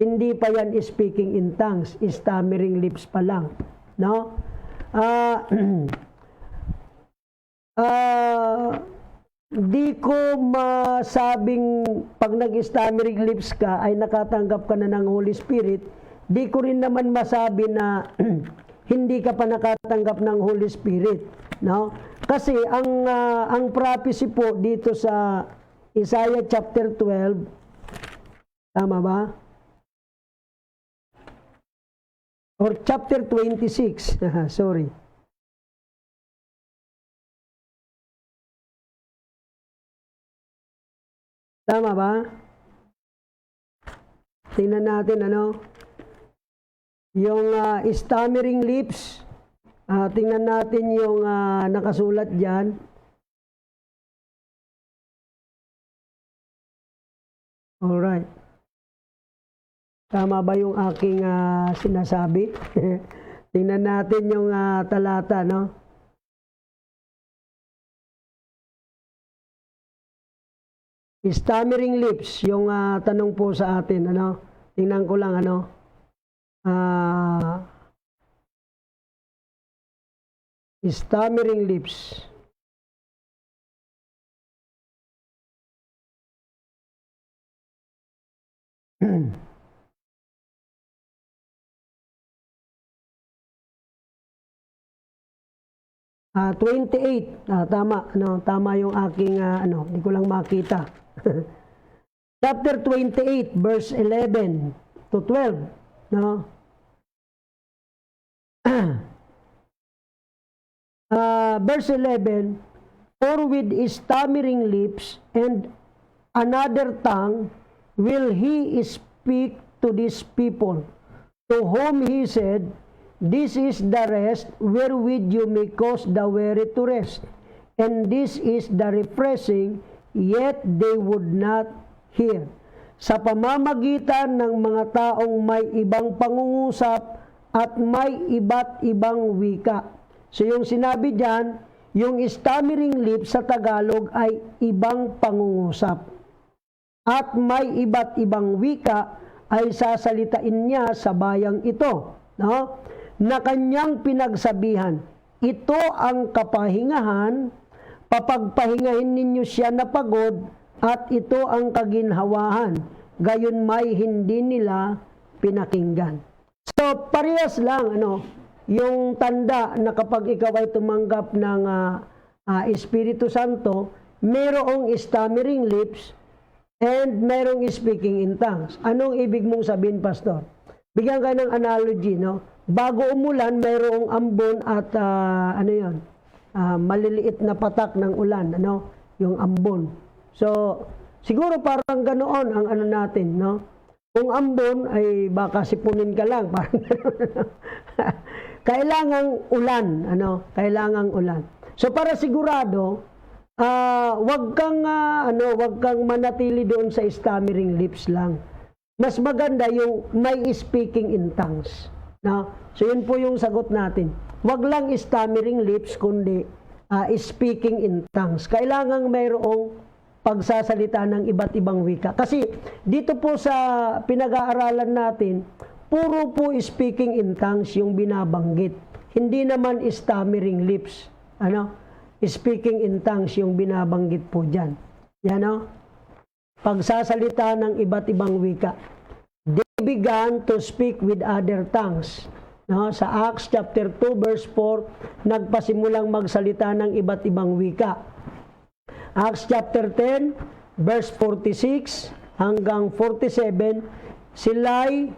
hindi pa yan speaking in tongues, stammering lips pa lang. Di ko masabing pag nag-stammering lips ka ay nakatanggap ka na ng Holy Spirit. Di ko rin naman masabi na hindi ka pa nakatanggap ng Holy Spirit. Kasi ang prophecy po dito sa Isaiah chapter 12, tama ba? Or chapter 26, sorry. Tama ba? Tingnan natin, yung stammering lips. Tingnan natin yung nakasulat dyan. Alright. Tama ba yung aking sinasabi? Tingnan natin yung talata, Stammering lips, yung tanong po sa atin, Tingnan ko lang, stammering lips. 28. Tama, no? Tama yung aking, hindi ko lang makita. Chapter 28, verse 11 to 12. No? Verse 11, for with stammering lips and another tongue will he speak to these people, to whom he said, this is the rest wherewith you may cause the weary to rest, and this is the refreshing, yet they would not hear. Sa pamamagitan ng mga taong may ibang pangungusap at may iba't ibang wika. So yung sinabi dyan, yung stammering lips sa Tagalog ay ibang pangungusap. At may iba't ibang wika ay sasalitain niya sa bayang ito, no? Na kanyang pinagsabihan, ito ang kapahingahan, papagpahingahin ninyo siya na pagod, at ito ang kaginhawahan, gayon may hindi nila pinakinggan. So parehas lang, yung tanda na kapag ikaw ay tumanggap ng Espiritu Santo, mayroong stammering lips and mayroong speaking in tongues. Anong ibig mong sabihin, Pastor? Bigyan ka ng analogy, no? Bago umulan, mayroong ambon at maliliit na patak ng ulan, yung ambon. So, siguro parang ganoon ang natin, no? Kung ambon ay baka sipunin ka lang, parang kailangang ulan, kailangang ulan. So para sigurado, wag kang manatili doon sa stammering lips lang. Mas maganda yung may speaking in tongues, no? So yun po yung sagot natin. Wag lang stammering lips kundi speaking in tongues. Kailangang mayroong pagsasalita ng iba't ibang wika. Kasi dito po sa pinag-aaralan natin, puro po speaking in tongues yung binabanggit. Hindi naman stammering lips. Speaking in tongues yung binabanggit po dyan. Yan, pagsasalita ng iba't ibang wika. They began to speak with other tongues. Sa Acts chapter 2 verse 4, nagpasimulang magsalita ng iba't ibang wika. Acts chapter 10 verse 46 hanggang 47, sila'y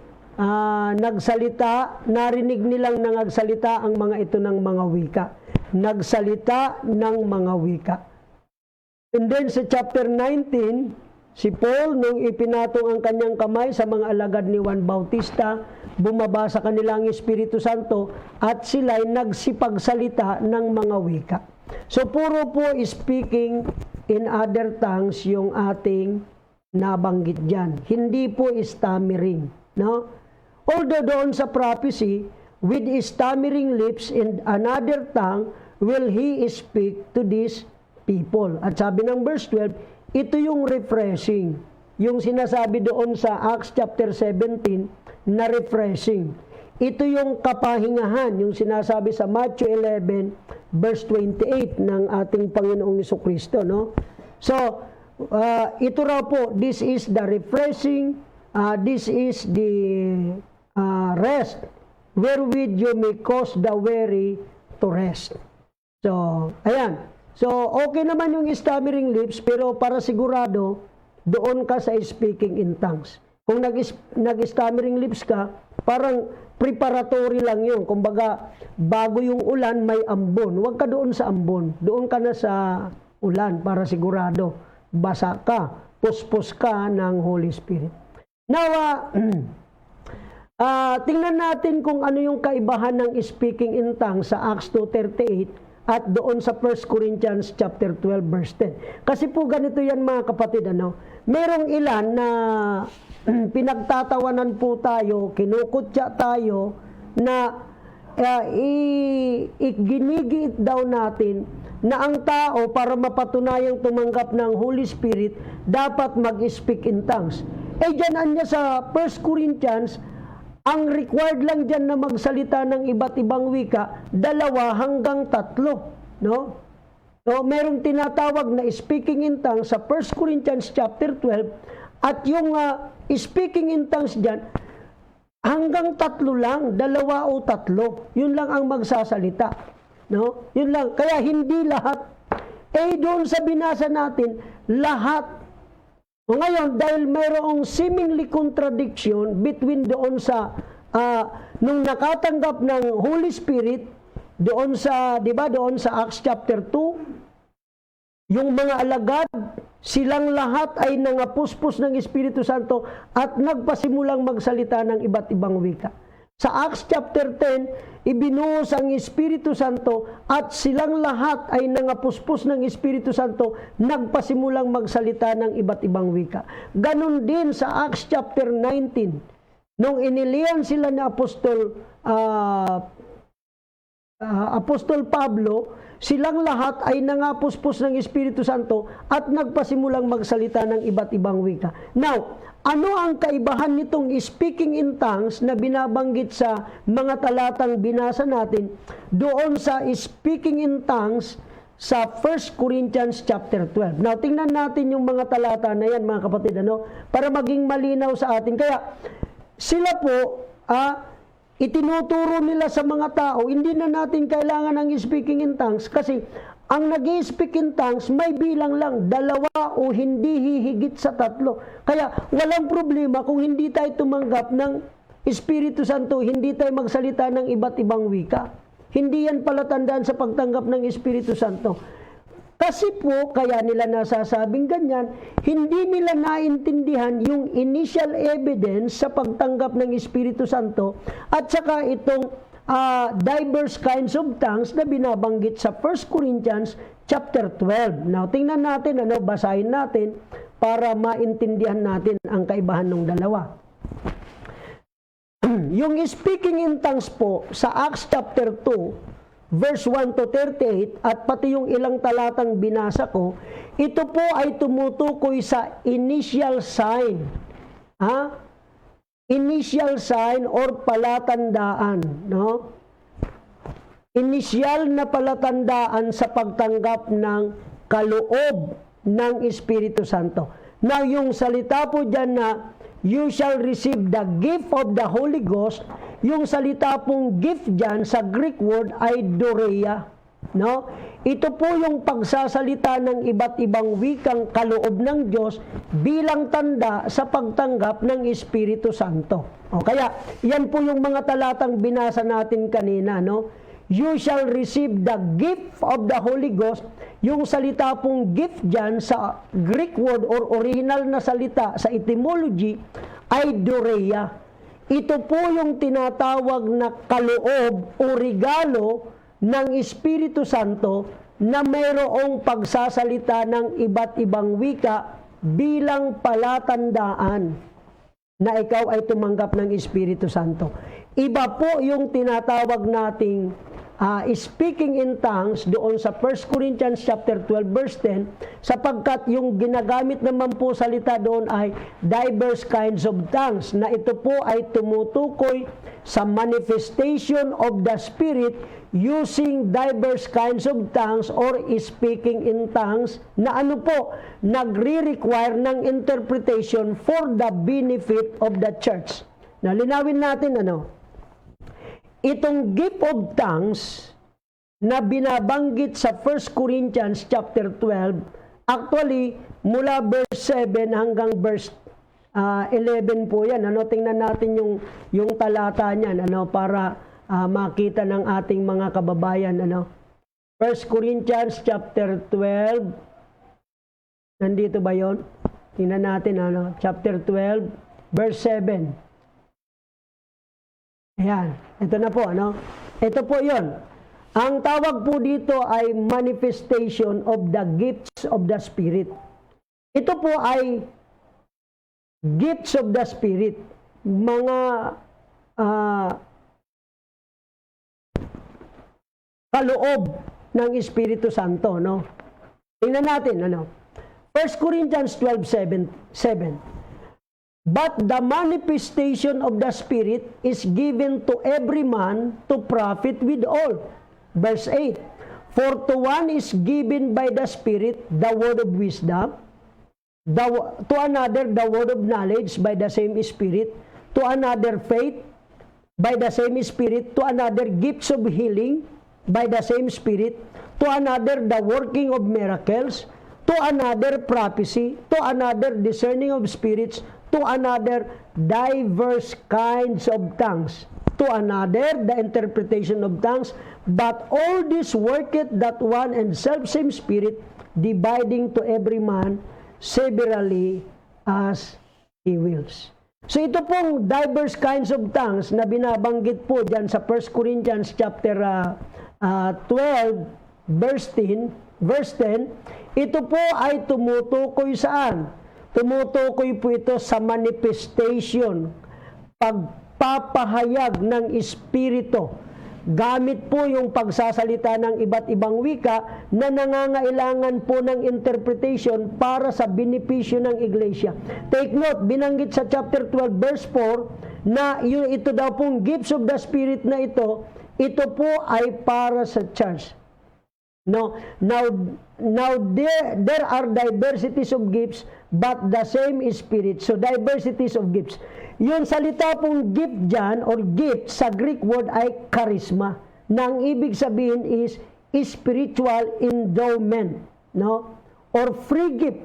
nagsalita, narinig nilang nangagsalita ang mga ito ng mga wika. Nagsalita ng mga wika. And then sa chapter 19, si Paul, nung ipinatong ang kanyang kamay sa mga alagad ni Juan Bautista, bumaba sa kanila ang Espiritu Santo at sila'y nagsipagsalita ng mga wika. So puro po speaking in other tongues yung ating nabanggit dyan. Hindi po stammering, no? Although doon sa prophecy, with stammering lips and another tongue will he speak to these people. At sabi ng verse 12, ito yung refreshing. Yung sinasabi doon sa Acts chapter 17 na refreshing. Ito yung kapahingahan, yung sinasabi sa Matthew 11 verse 28 ng ating Panginoong Jesucristo, no? So, ito raw po, this is the refreshing, this is the rest, wherewith you may cause the weary to rest. So, ayan. So, okay naman yung stammering lips, pero para sigurado, doon ka sa speaking in tongues. Kung nag-stammering lips ka, parang preparatory lang yun. Kumbaga, bago yung ulan, may ambon. Huwag ka doon sa ambon. Doon ka na sa ulan para sigurado. Basa ka, puspos ka ng Holy Spirit. Now, tingnan natin kung ano yung kaibahan ng speaking in tongues sa Acts 2:38 at doon sa 1 Corinthians chapter 12 verse 10. Kasi po ganito yan mga kapatid, merong ilan na pinagtatawanan po tayo, kinukutya tayo na ginigiit daw natin na ang tao para mapatunayang tumanggap ng Holy Spirit dapat mag-speak in tongues. Diyan niya sa 1 Corinthians, ang required lang dyan na magsalita ng iba't ibang wika, 2 hanggang 3. No? So, merong tinatawag na speaking in tongues sa 1 Corinthians chapter 12 at yung speaking in tongues dyan, hanggang 3 lang, 2 o 3. Yun lang ang magsasalita. No? Yun lang. Kaya hindi lahat. Doon sa binasa natin, lahat. O ngayon, dahil mayroong seemingly contradiction between doon sa nung nakatanggap ng Holy Spirit, doon sa, di ba, doon sa Acts chapter 2, yung mga alagad, silang lahat ay nangapuspos ng Espiritu Santo at nagpasimulang magsalita ng iba't ibang wika. Sa Acts chapter 10, ibinuhos ang Espiritu Santo at silang lahat ay nangapuspos ng Espiritu Santo, nagpasimulang magsalita ng iba't ibang wika. Ganon din sa Acts chapter 19, nung inilihan sila ni Apostol Pablo, silang lahat ay nangapuspos ng Espiritu Santo at nagpasimulang magsalita ng iba't ibang wika. Now, ano ang kaibahan nitong speaking in tongues na binabanggit sa mga talatang binasa natin doon sa speaking in tongues sa 1 Corinthians chapter 12? Now, tingnan natin yung mga talata na yan, mga kapatid, para maging malinaw sa atin. Kaya, sila po, itinuturo nila sa mga tao, hindi na natin kailangan ng speaking in tongues kasi ang nag-i-speak in tongues may bilang lang, 2 o hindi hihigit sa 3. Kaya walang problema kung hindi tayo tumanggap ng Espiritu Santo, hindi tayo magsalita ng iba't ibang wika. Hindi yan palatandaan sa pagtanggap ng Espiritu Santo. Kasi po, kaya nila nasasabing ganyan, hindi nila naintindihan yung initial evidence sa pagtanggap ng Espiritu Santo at saka itong diverse kinds of tongues na binabanggit sa 1 Corinthians chapter 12. Now, tingnan natin, basahin natin para maintindihan natin ang kaibahan ng dalawa. Yung speaking in tongues po sa Acts chapter 2, verse 1 to 38, at pati yung ilang talatang binasa ko, ito po ay tumutukoy sa initial sign. Initial sign or palatandaan, no? Initial na palatandaan sa pagtanggap ng kaloob ng Espiritu Santo. Now, yung salita po dyan na you shall receive the gift of the Holy Ghost, yung salita pong gift dyan sa Greek word ay doreia, no? Ito po yung pagsasalita ng iba't ibang wikang kaloob ng Diyos bilang tanda sa pagtanggap ng Espiritu Santo. O kaya, yan po yung mga talatang binasa natin kanina, no? You shall receive the gift of the Holy Ghost. Yung salita pong gift dyan sa Greek word or original na salita sa etymology ay doreia. Ito po yung tinatawag na kaloob o regalo ng Espiritu Santo na mayroong pagsasalita ng iba't ibang wika bilang palatandaan na ikaw ay tumanggap ng Espiritu Santo. Iba po yung tinatawag nating speaking in tongues doon sa 1 Corinthians chapter 12 verse 10, sapagkat yung ginagamit naman po salita doon ay diverse kinds of tongues, na ito po ay tumutukoy sa manifestation of the Spirit using diverse kinds of tongues or speaking in tongues na nagre-require ng interpretation for the benefit of the church. Na linawin natin itong gift of tongues na binabanggit sa 1 Corinthians chapter 12, actually, mula verse 7 hanggang verse 11 po yan. Tingnan natin yung talata niyan, para makita ng ating mga kababayan. 1 Corinthians chapter 12, nandito ba yon? Tingnan natin, chapter 12, verse 7. Ayan, ito na po, Ito po yon. Ang tawag po dito ay manifestation of the gifts of the Spirit. Ito po ay gifts of the Spirit. Mga kaloob ng Espiritu Santo, Tingnan natin, 1 Corinthians 12:7. But the manifestation of the Spirit is given to every man to profit with all. Verse 8. For to one is given by the Spirit the word of wisdom, to another the word of knowledge by the same Spirit, to another faith by the same Spirit, to another gifts of healing by the same Spirit, to another the working of miracles, to another prophecy, to another discerning of spirits, to another diverse kinds of tongues, to another the interpretation of tongues, but all this worketh that one and selfsame Spirit, dividing to every man severally as he wills. So ito pong diverse kinds of tongues na binabanggit po dyan sa 1 Corinthians chapter 12 verse 10, ito po ay tumutukoy saan? Tumutukoy po ito sa manifestation, pagpapahayag ng Espiritu. Gamit po yung pagsasalita ng iba't ibang wika na nangangailangan po ng interpretation para sa benepisyo ng iglesia. Take note, binanggit sa chapter 12 verse 4 na ito daw pong gifts of the Spirit na ito po ay para sa church. No, now there are diversities of gifts, but the same is Spirit. So diversities of gifts. Yung salita pong gift dyan, or gift, sa Greek word ay charisma, na ang ibig sabihin is spiritual endowment, no? Or free gift.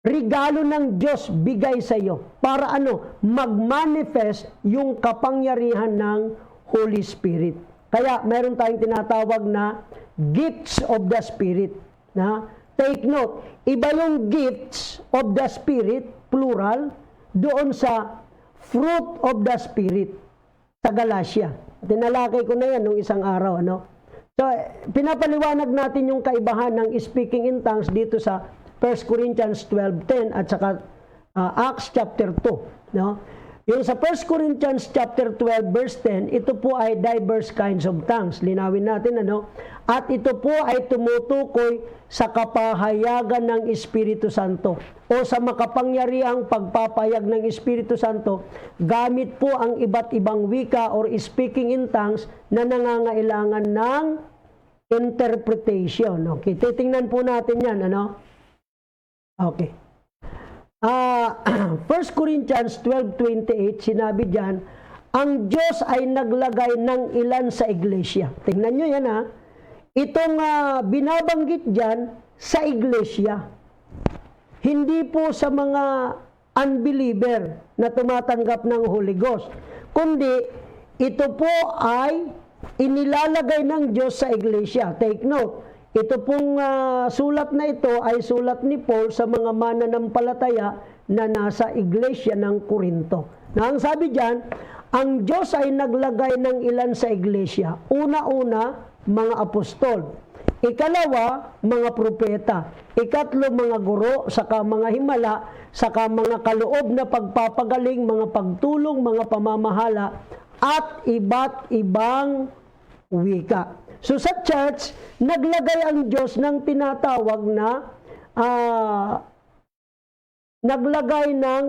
Regalo ng Diyos bigay sa iyo para mag-manifest yung kapangyarihan ng Holy Spirit. Kaya meron tayong tinatawag na gifts of the Spirit. Na? Take note, iba yung gifts of the Spirit, plural, doon sa fruit of the Spirit sa Galatia. Tinalakay ko na yan nung isang araw. So, pinapaliwanag natin yung kaibahan ng speaking in tongues dito sa 1 Corinthians 12:10 at saka Acts chapter 2. No? Yung sa 1 Corinthians chapter 12 verse 10, ito po ay diverse kinds of tongues. Linawin natin At ito po ay tumutukoy sa kapahayagan ng Espiritu Santo o sa makapangyarihang pagpapahayag ng Espiritu Santo gamit po ang iba't ibang wika or speaking in tongues na nangangailangan ng interpretation. Okay, titingnan po natin yan. Okay. 1 Corinthians 12:28, sinabi diyan, ang Diyos ay naglagay ng ilan sa iglesia. Tingnan nyo yan Itong binabanggit diyan sa iglesia. Hindi po sa mga unbeliever na tumatanggap ng Holy Ghost. Kundi ito po ay inilalagay ng Diyos sa iglesia. Take note. Ito pong sulat na ito ay sulat ni Paul sa mga mananampalataya na nasa iglesia ng Corinto. Na ang sabi diyan, ang Diyos ay naglagay ng ilan sa iglesia. Una-una, mga apostol. Ikalawa, mga propeta. Ikatlo, mga guro, saka mga himala, saka mga kaloob na pagpapagaling, mga pagtulong, mga pamamahala, at iba't ibang wika. So sa church, naglagay ang Diyos ng tinatawag na naglagay ng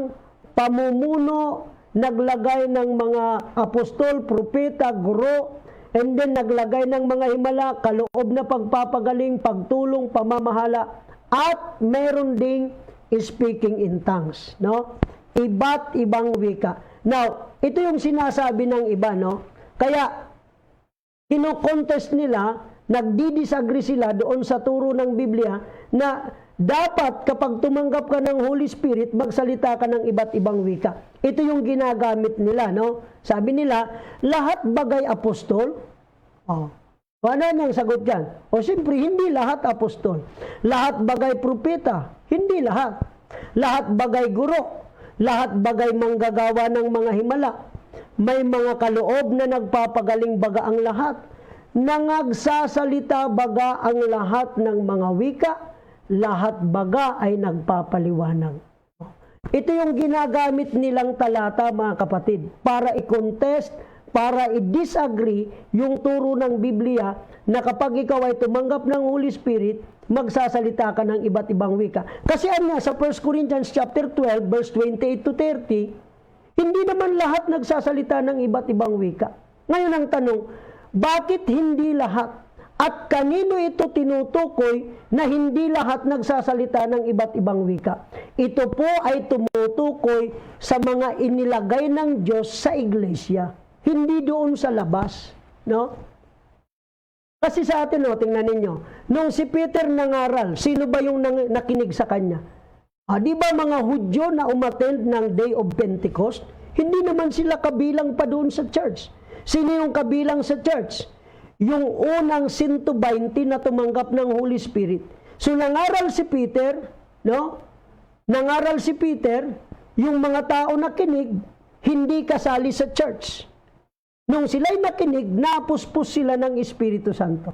pamumuno, naglagay ng mga apostol, propeta, guro, and then naglagay ng mga himala, kaloob na pagpapagaling, pagtulong, pamamahala, at meron ding speaking in tongues. No? Iba't ibang wika. Now, ito yung sinasabi ng iba. Kaya, kino-contest nila, nagdi-disagree sila doon sa turo ng Biblia na dapat kapag tumanggap ka ng Holy Spirit, magsalita ka ng iba't ibang wika. Ito yung ginagamit nila. Sabi nila, lahat bagay apostol? Ano nang sagot yan? Siyempre, hindi lahat apostol. Lahat bagay propeta? Hindi lahat. Lahat bagay guro? Lahat bagay manggagawa ng mga himala? May mga kaloob na nagpapagaling baga ang lahat. Nangagsasalita baga ang lahat ng mga wika. Lahat baga ay nagpapaliwanag. Ito yung ginagamit nilang talata, mga kapatid, para i-contest, para i-disagree yung turo ng Biblia na kapag ikaw ay tumanggap ng Holy Spirit, magsasalita ka ng iba't ibang wika. Kasi sa 1 Corinthians chapter 12, verse 28 to 30, hindi naman lahat nagsasalita ng iba't ibang wika. Ngayon ang tanong, bakit hindi lahat? At kanino ito tinutukoy na hindi lahat nagsasalita ng iba't ibang wika? Ito po ay tumutukoy sa mga inilagay ng Diyos sa iglesia. Hindi doon sa labas. Kasi sa atin, tingnan ninyo, nung si Peter nangaral, sino ba yung nakinig sa kanya? Di ba mga Hudyo na umattend ng Day of Pentecost? Hindi naman sila kabilang pa doon sa church. Sino yung kabilang sa church? Yung unang 120 na tumanggap ng Holy Spirit. So nangaral si Peter, no? Nangaral si Peter, yung mga tao nakinig, hindi kasali sa church. Nung sila'y nakinig, napuspos sila ng Espiritu Santo.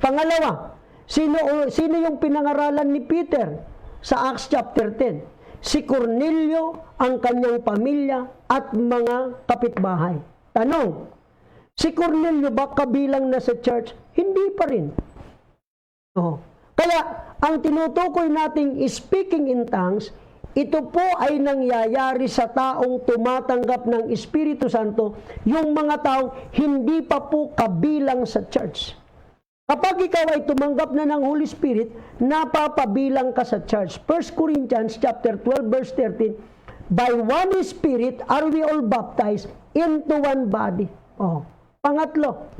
Pangalawa, sino yung pinangaralan ni Peter sa Acts chapter 10? Si Cornelio, ang kanyang pamilya at mga kapitbahay. Tanong, si Cornelio ba kabilang na sa church? Hindi pa rin. Kaya, ang tinutukoy nating speaking in tongues, ito po ay nangyayari sa taong tumatanggap ng Espiritu Santo, yung mga taong hindi pa po kabilang sa church. Kapag ikaw ay tumanggap na ng Holy Spirit, napapabilang ka sa church. 1 Corinthians chapter 12 verse 13, by one Spirit are we all baptized into one body. Pangatlo,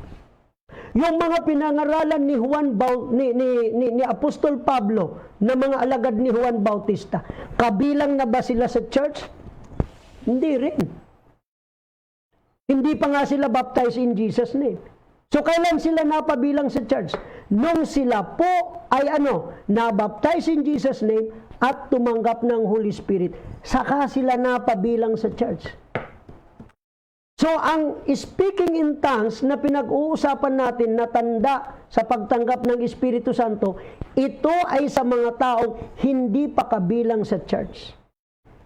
yung mga pinangaralan ni ni Apostol Pablo na mga alagad ni Juan Bautista, kabilang na ba sila sa church? Hindi rin. Hindi pa nga sila baptized in Jesus' name. So, kailan sila napabilang sa church? Nung sila po ay nabaptize in Jesus' name at tumanggap ng Holy Spirit. Saka sila napabilang sa church. So, ang speaking in tongues na pinag-uusapan natin na tanda sa pagtanggap ng Espiritu Santo, ito ay sa mga taong hindi pa kabilang sa church.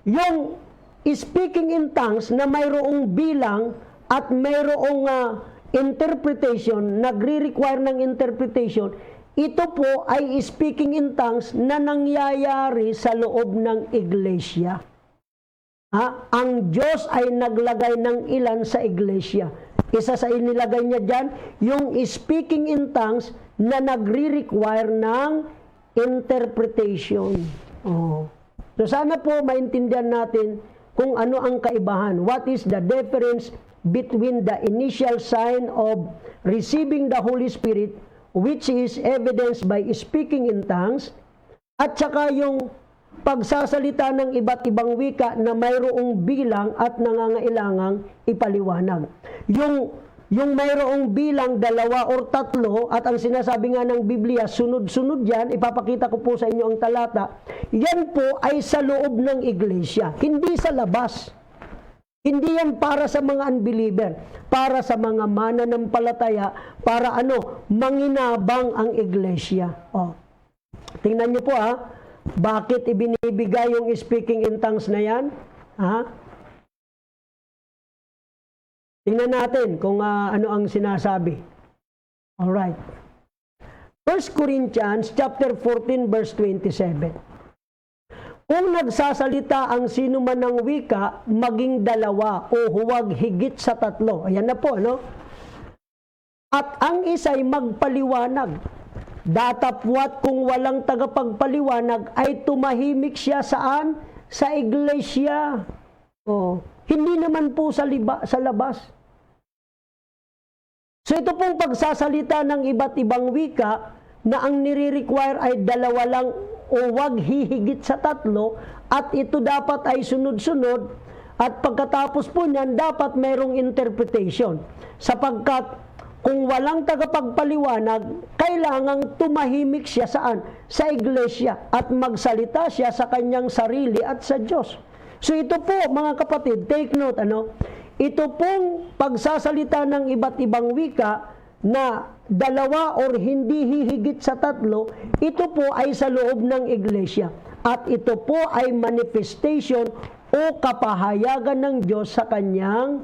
Yung speaking in tongues na mayroong bilang at mayroong interpretation, nagre-require ng interpretation, ito po ay speaking in tongues na nangyayari sa loob ng iglesia. Ang Diyos ay naglagay ng ilan sa iglesia. Isa sa inilagay niya dyan, yung speaking in tongues na nagre-require ng interpretation. So sana po maintindihan natin kung ano ang kaibahan. What is the difference between the initial sign of receiving the Holy Spirit, which is evidenced by speaking in tongues, at saka yung pagsasalita ng iba't ibang wika na mayroong bilang at nangangailangang ipaliwanag. Yung mayroong bilang 2 or 3, at ang sinasabi nga ng Biblia, sunod-sunod yan, ipapakita ko po sa inyo ang talata, yan po ay sa loob ng iglesia, hindi sa labas. Hindi yan para sa mga unbeliever, para sa mga mananampalataya, para manginabang ang iglesia. Tingnan niyo po bakit ibinibigay yung speaking in tongues na yan? Tingnan natin kung ano ang sinasabi. Alright. 1 Corinthians chapter 14 verse 27. Kung nagsasalita ang sino man ng wika, maging 2 o huwag higit sa 3. Ayan na po, At ang isa'y magpaliwanag. Datapwat kung walang tagapagpaliwanag ay tumahimik siya saan? Sa iglesia. Hindi naman po sa labas. So ito pong pagsasalita ng iba't ibang wika na ang nire-require ay 2 lang o wag hihigit sa 3, at ito dapat ay sunod-sunod, at pagkatapos po niyan dapat mayroong interpretation, sapagkat kung walang tagapagpaliwanag, kailangang tumahimik siya saan? Sa iglesia, at magsalita siya sa kanyang sarili at sa Diyos. So ito po mga kapatid, take note, ito pong pagsasalita ng iba't ibang wika na 2 or hindi hihigit sa 3, ito po ay sa loob ng iglesia. At ito po ay manifestation o kapahayagan ng Diyos sa kanyang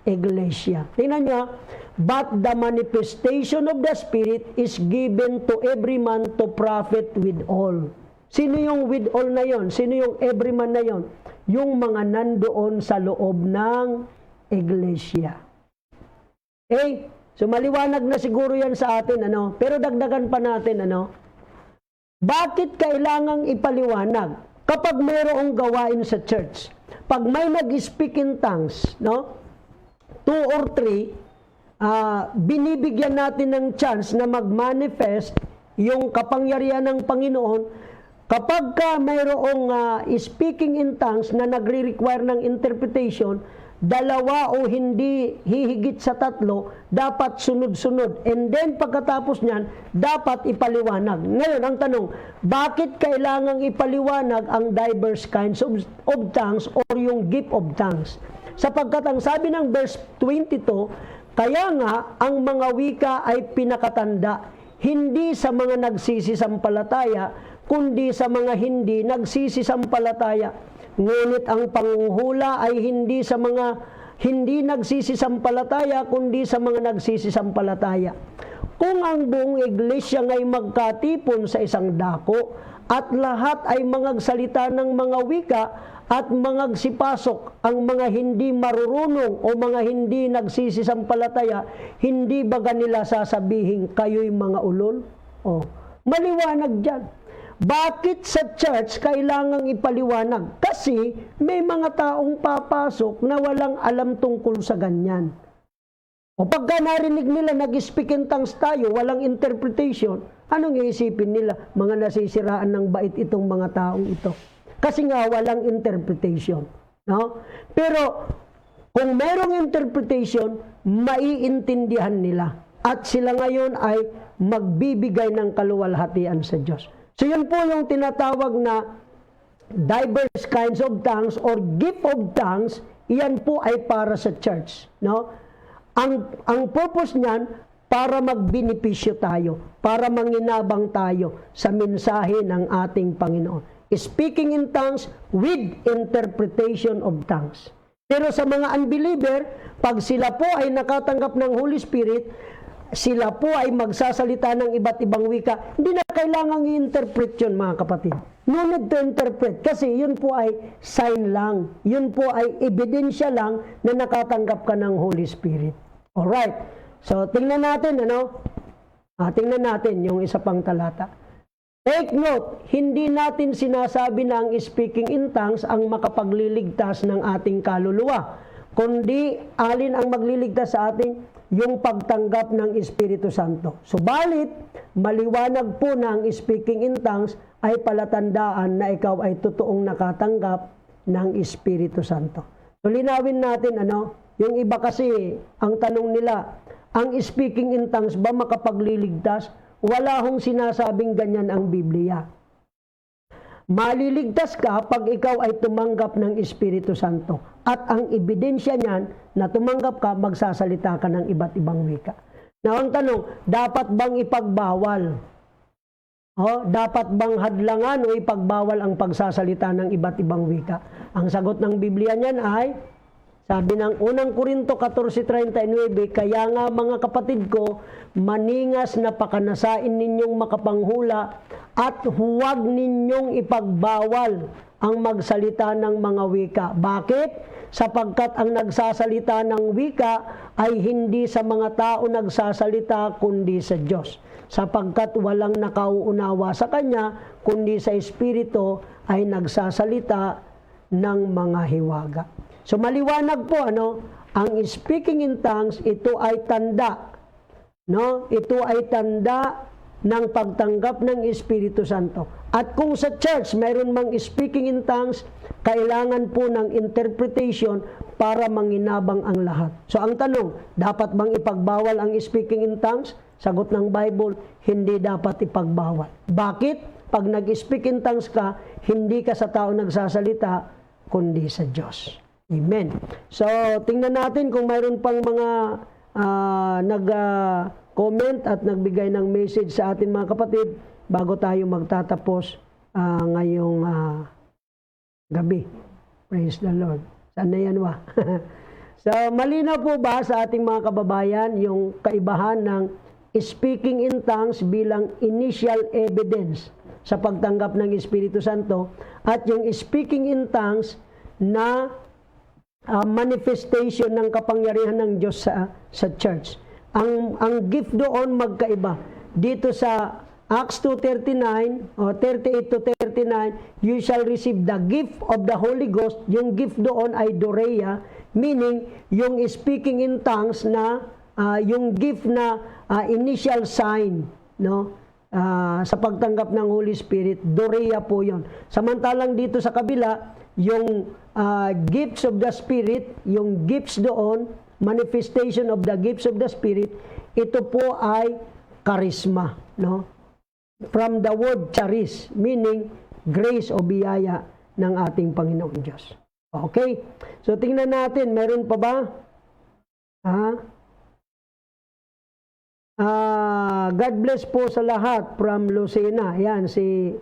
iglesia. Tingnan nyo, but the manifestation of the Spirit is given to every man to profit with all. Sino yung with all na yon? Sino yung every man na yon? Yung mga nandoon sa loob ng iglesia. So maliwanag na siguro yan sa atin, pero dagdagan pa natin, bakit kailangang ipaliwanag kapag mayroong gawain sa church? Pag may nag-speak in tongues, 2 or 3, binibigyan natin ng chance na mag-manifest yung kapangyarihan ng Panginoon kapag ka mayroong speaking in tongues na nagre-require ng interpretation, dalawa o hindi hihigit sa tatlo, dapat sunod-sunod. And then pagkatapos niyan, dapat ipaliwanag. Ngayon, ang tanong, bakit kailangang ipaliwanag ang diverse kinds of tongues or yung gift of tongues? Sapagkat ang sabi ng verse 22, kaya nga ang mga wika ay pinakatanda, hindi sa mga nagsisisampalataya, kundi sa mga hindi nagsisisampalataya. Ngunit ang panghuhula ay hindi sa mga hindi nagsisisampalataya, kundi sa mga nagsisisampalataya. Kung ang buong iglesia ay magkatipon sa isang dako, at lahat ay mangagsalita ng mga wika, at mangagsipasok ang mga hindi marurunong o mga hindi nagsisisampalataya, hindi ba nila sasabihin kayo'y mga ulol? Oh, maliwanag dyan. Bakit sa church kailangang ipaliwanag? Kasi may mga taong papasok na walang alam tungkol sa ganyan. O pagka narinig nila nag-speak in tongues tayo, walang interpretation, anong iisipin nila? Mga nasisiraan ng bait itong mga taong ito. Kasi nga walang interpretation. No? Pero kung merong interpretation, maiintindihan nila. At sila ngayon ay magbibigay ng kaluwalhatian sa Diyos. So yun po yung tinatawag na diverse kinds of tongues or gift of tongues, iyan po ay para sa church. No? Ang purpose niyan, para magbenepisyo tayo, para manginabang tayo sa mensahe ng ating Panginoon. Speaking in tongues with interpretation of tongues. Pero sa mga unbeliever, pag sila po ay nakatanggap ng Holy Spirit, sila po ay magsasalita ng iba't ibang wika, hindi na kailangang i-interpret yun, mga kapatid. No need to interpret kasi yun po ay sign lang. Yun po ay ebidensya lang na nakatanggap ka ng Holy Spirit. Alright. So, tingnan natin, tingnan natin yung isa pang talata. Take note, hindi natin sinasabi na ang speaking in tongues ang makapagliligtas ng ating kaluluwa, kundi alin ang magliligtas sa atin? Yung pagtanggap ng Espiritu Santo. Subalit, maliwanag po na ang speaking in tongues ay palatandaan na ikaw ay totoong nakatanggap ng Espiritu Santo. So, linawin natin, yung iba kasi, ang tanong nila, ang speaking in tongues ba makapagliligtas? Wala hong sinasabing ganyan ang Biblia. Maliligtas ka pag ikaw ay tumanggap ng Espiritu Santo. At ang ebidensya niyan na tumanggap ka, magsasalita ka ng iba't ibang wika. Now, ang tanong, dapat bang ipagbawal? Dapat bang hadlangan o ipagbawal ang pagsasalita ng iba't ibang wika? Ang sagot ng Biblia niyan ay, sabi ng unang Korinto 14:39, kaya nga mga kapatid ko, maningas na pakanasain ninyong makapanghula at huwag ninyong ipagbawal ang magsalita ng mga wika. Bakit? Sapagkat ang nagsasalita ng wika ay hindi sa mga tao nagsasalita kundi sa Diyos. Sapagkat walang nakauunawa sa Kanya kundi sa Espiritu ay nagsasalita ng mga hiwaga. So maliwanag po, ang speaking in tongues, ito ay tanda. Ito ay tanda ng pagtanggap ng Espiritu Santo. At kung sa church mayroon mang speaking in tongues, kailangan po ng interpretation para manginabang ang lahat. So ang tanong, dapat bang ipagbawal ang speaking in tongues? Sagot ng Bible, hindi dapat ipagbawal. Bakit? Pag nag-speak in tongues ka, hindi ka sa tao nagsasalita, kundi sa Diyos. Amen. So, tingnan natin kung mayroon pang mga nag-comment at nagbigay ng message sa atin mga kapatid bago tayo magtatapos ngayong gabi. Praise the Lord. Saan na yan ba? So, malinaw po ba sa ating mga kababayan yung kaibahan ng speaking in tongues bilang initial evidence sa pagtanggap ng Espiritu Santo at yung speaking in tongues na manifestation ng kapangyarihan ng Diyos sa church. Ang gift doon magkaiba. Dito sa Acts 2:39 o 38 to 39, you shall receive the gift of the Holy Ghost. Yung gift doon ay doreia, meaning yung speaking in tongues na yung gift na initial sign, no? Sa pagtanggap ng Holy Spirit, Dorea po yon. Samantalang dito sa kabila, yung gifts of the Spirit, yung gifts doon, manifestation of the gifts of the Spirit, ito po ay charisma, no? From the word charis, meaning grace o biyaya ng ating Panginoong Diyos. Okay? So tingnan natin, meron pa ba? God bless po sa lahat from Lucena. Yan, si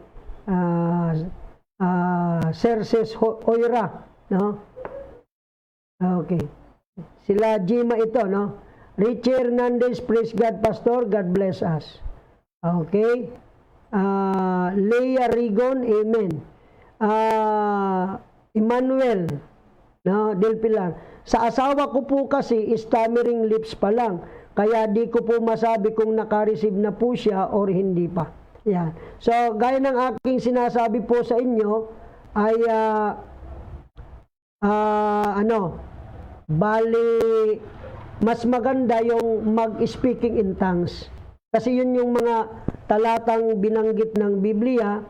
Serses Oira, no? Okay. Sila Jima ito, no? Richie Hernandez, praise God, Pastor. God bless us. Okay. Leia Rigon, amen. Emmanuel, no? Del Pilar. Sa asawa ko po kasi, stammering lips pa lang. Kaya di ko po masabi kung naka-receive na po siya or hindi pa. Yan. So, gaya ng aking sinasabi po sa inyo, ay, bali, mas maganda yung mag-speaking in tongues. Kasi yun yung mga talatang binanggit ng Biblia.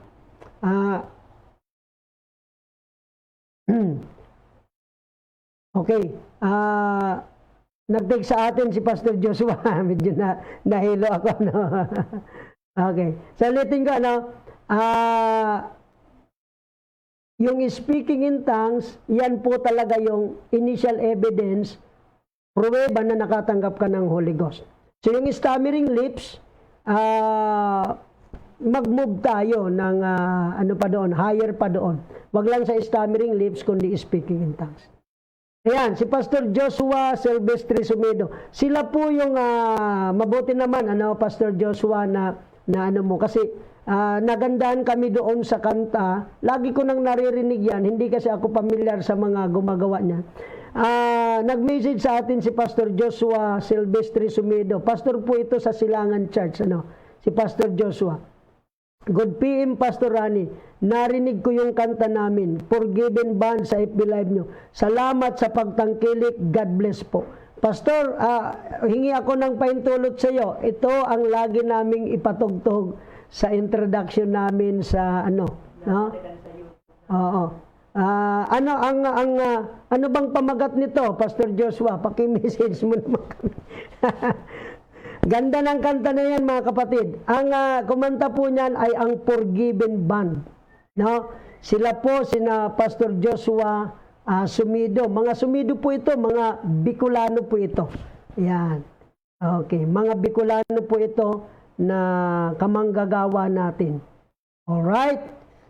Okay. Nag-take sa atin si Pastor Joshua. Medyo nahilo ako, no? Okay. So, ulitin ko, no? Yung speaking in tongues, yan po talaga yung initial evidence, pruweba na nakatanggap ka ng Holy Ghost. So, yung stammering lips, mag-move tayo ng, ano pa doon, higher pa doon. Wag lang sa stammering lips, kundi speaking in tongues. Ayan, si Pastor Joshua Silvestre Sumedo. Sila po yung mabuti naman, Pastor Joshua, na ano mo. Kasi nagandahan kami doon sa kanta. Lagi ko nang naririnig yan. Hindi kasi ako familiar sa mga gumagawa niya. Nag-message sa atin si Pastor Joshua Silvestre Sumedo. Pastor po ito sa Silangan Church. Si Pastor Joshua. Good PM, Pastor Rani. Narinig ko yung kanta namin, Forgiven Band sa FB Live nyo. Salamat sa pagtangkilik. God bless po. Pastor, hingi ako ng paintulot sa iyo. Ito ang lagi naming ipatugtog sa introduction namin sa ano, no? Oo. Ano bang pamagat nito, Pastor Joshua? Paki-message mo naman kami. Ganda ng kanta na yan, mga kapatid. Ang kumanta po niyan ay ang Forgiven Band. No? Sila po, sina Pastor Joshua Sumido. Mga Sumido po ito, mga Bicolano po ito. Yan. Okay, mga Bicolano po ito na kamanggagawa natin. Alright?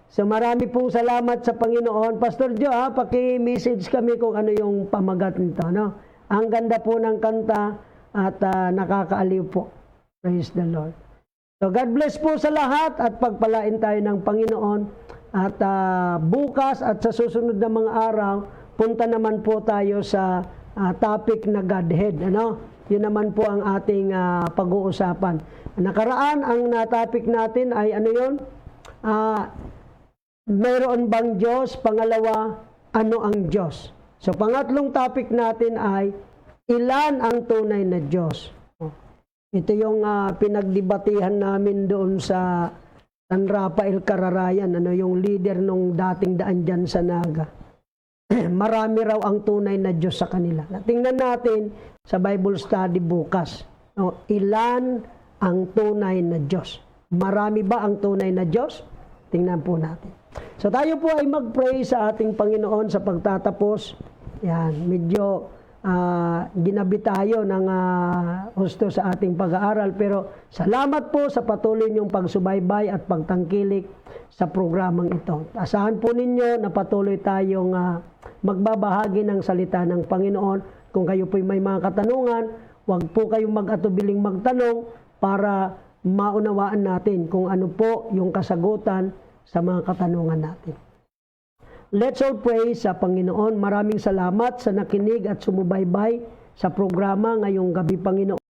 So marami pong salamat sa Panginoon. Pastor Jo, paki-message kami kung ano yung pamagat nito. No? Ang ganda po ng kanta. At nakakaaliw po. Praise the Lord. So God bless po sa lahat at pagpalain tayo ng Panginoon. At bukas at sa susunod na mga araw, punta naman po tayo sa topic na Godhead. Ano? Yun naman po ang ating pag-uusapan. Nakaraan, ang topic natin ay ano yun? Mayroon bang Diyos? Pangalawa, ano ang Diyos? So pangatlong topic natin ay ilan ang tunay na Diyos? Ito yung pinagdebatihan namin doon sa San Rafael Cararayan, yung leader nung dating daan dyan sa Naga. Marami raw ang tunay na Diyos sa kanila. Tingnan natin sa Bible study bukas. Ilan ang tunay na Diyos? Marami ba ang tunay na Diyos? Tingnan po natin. So tayo po ay mag-pray sa ating Panginoon sa pagtatapos. Yan, medyo ginabi tayo ng husto sa ating pag-aaral, pero salamat po sa patuloy niyong pagsubaybay at pagtangkilik sa programang ito. Asahan po ninyo na patuloy tayong magbabahagi ng salita ng Panginoon. Kung kayo po may mga katanungan, huwag po kayong mag-atubiling magtanong para maunawaan natin kung ano po yung kasagutan sa mga katanungan natin. Let's all pray sa Panginoon. Maraming salamat sa nakinig at sumubaybay sa programa ngayong gabi, Panginoon.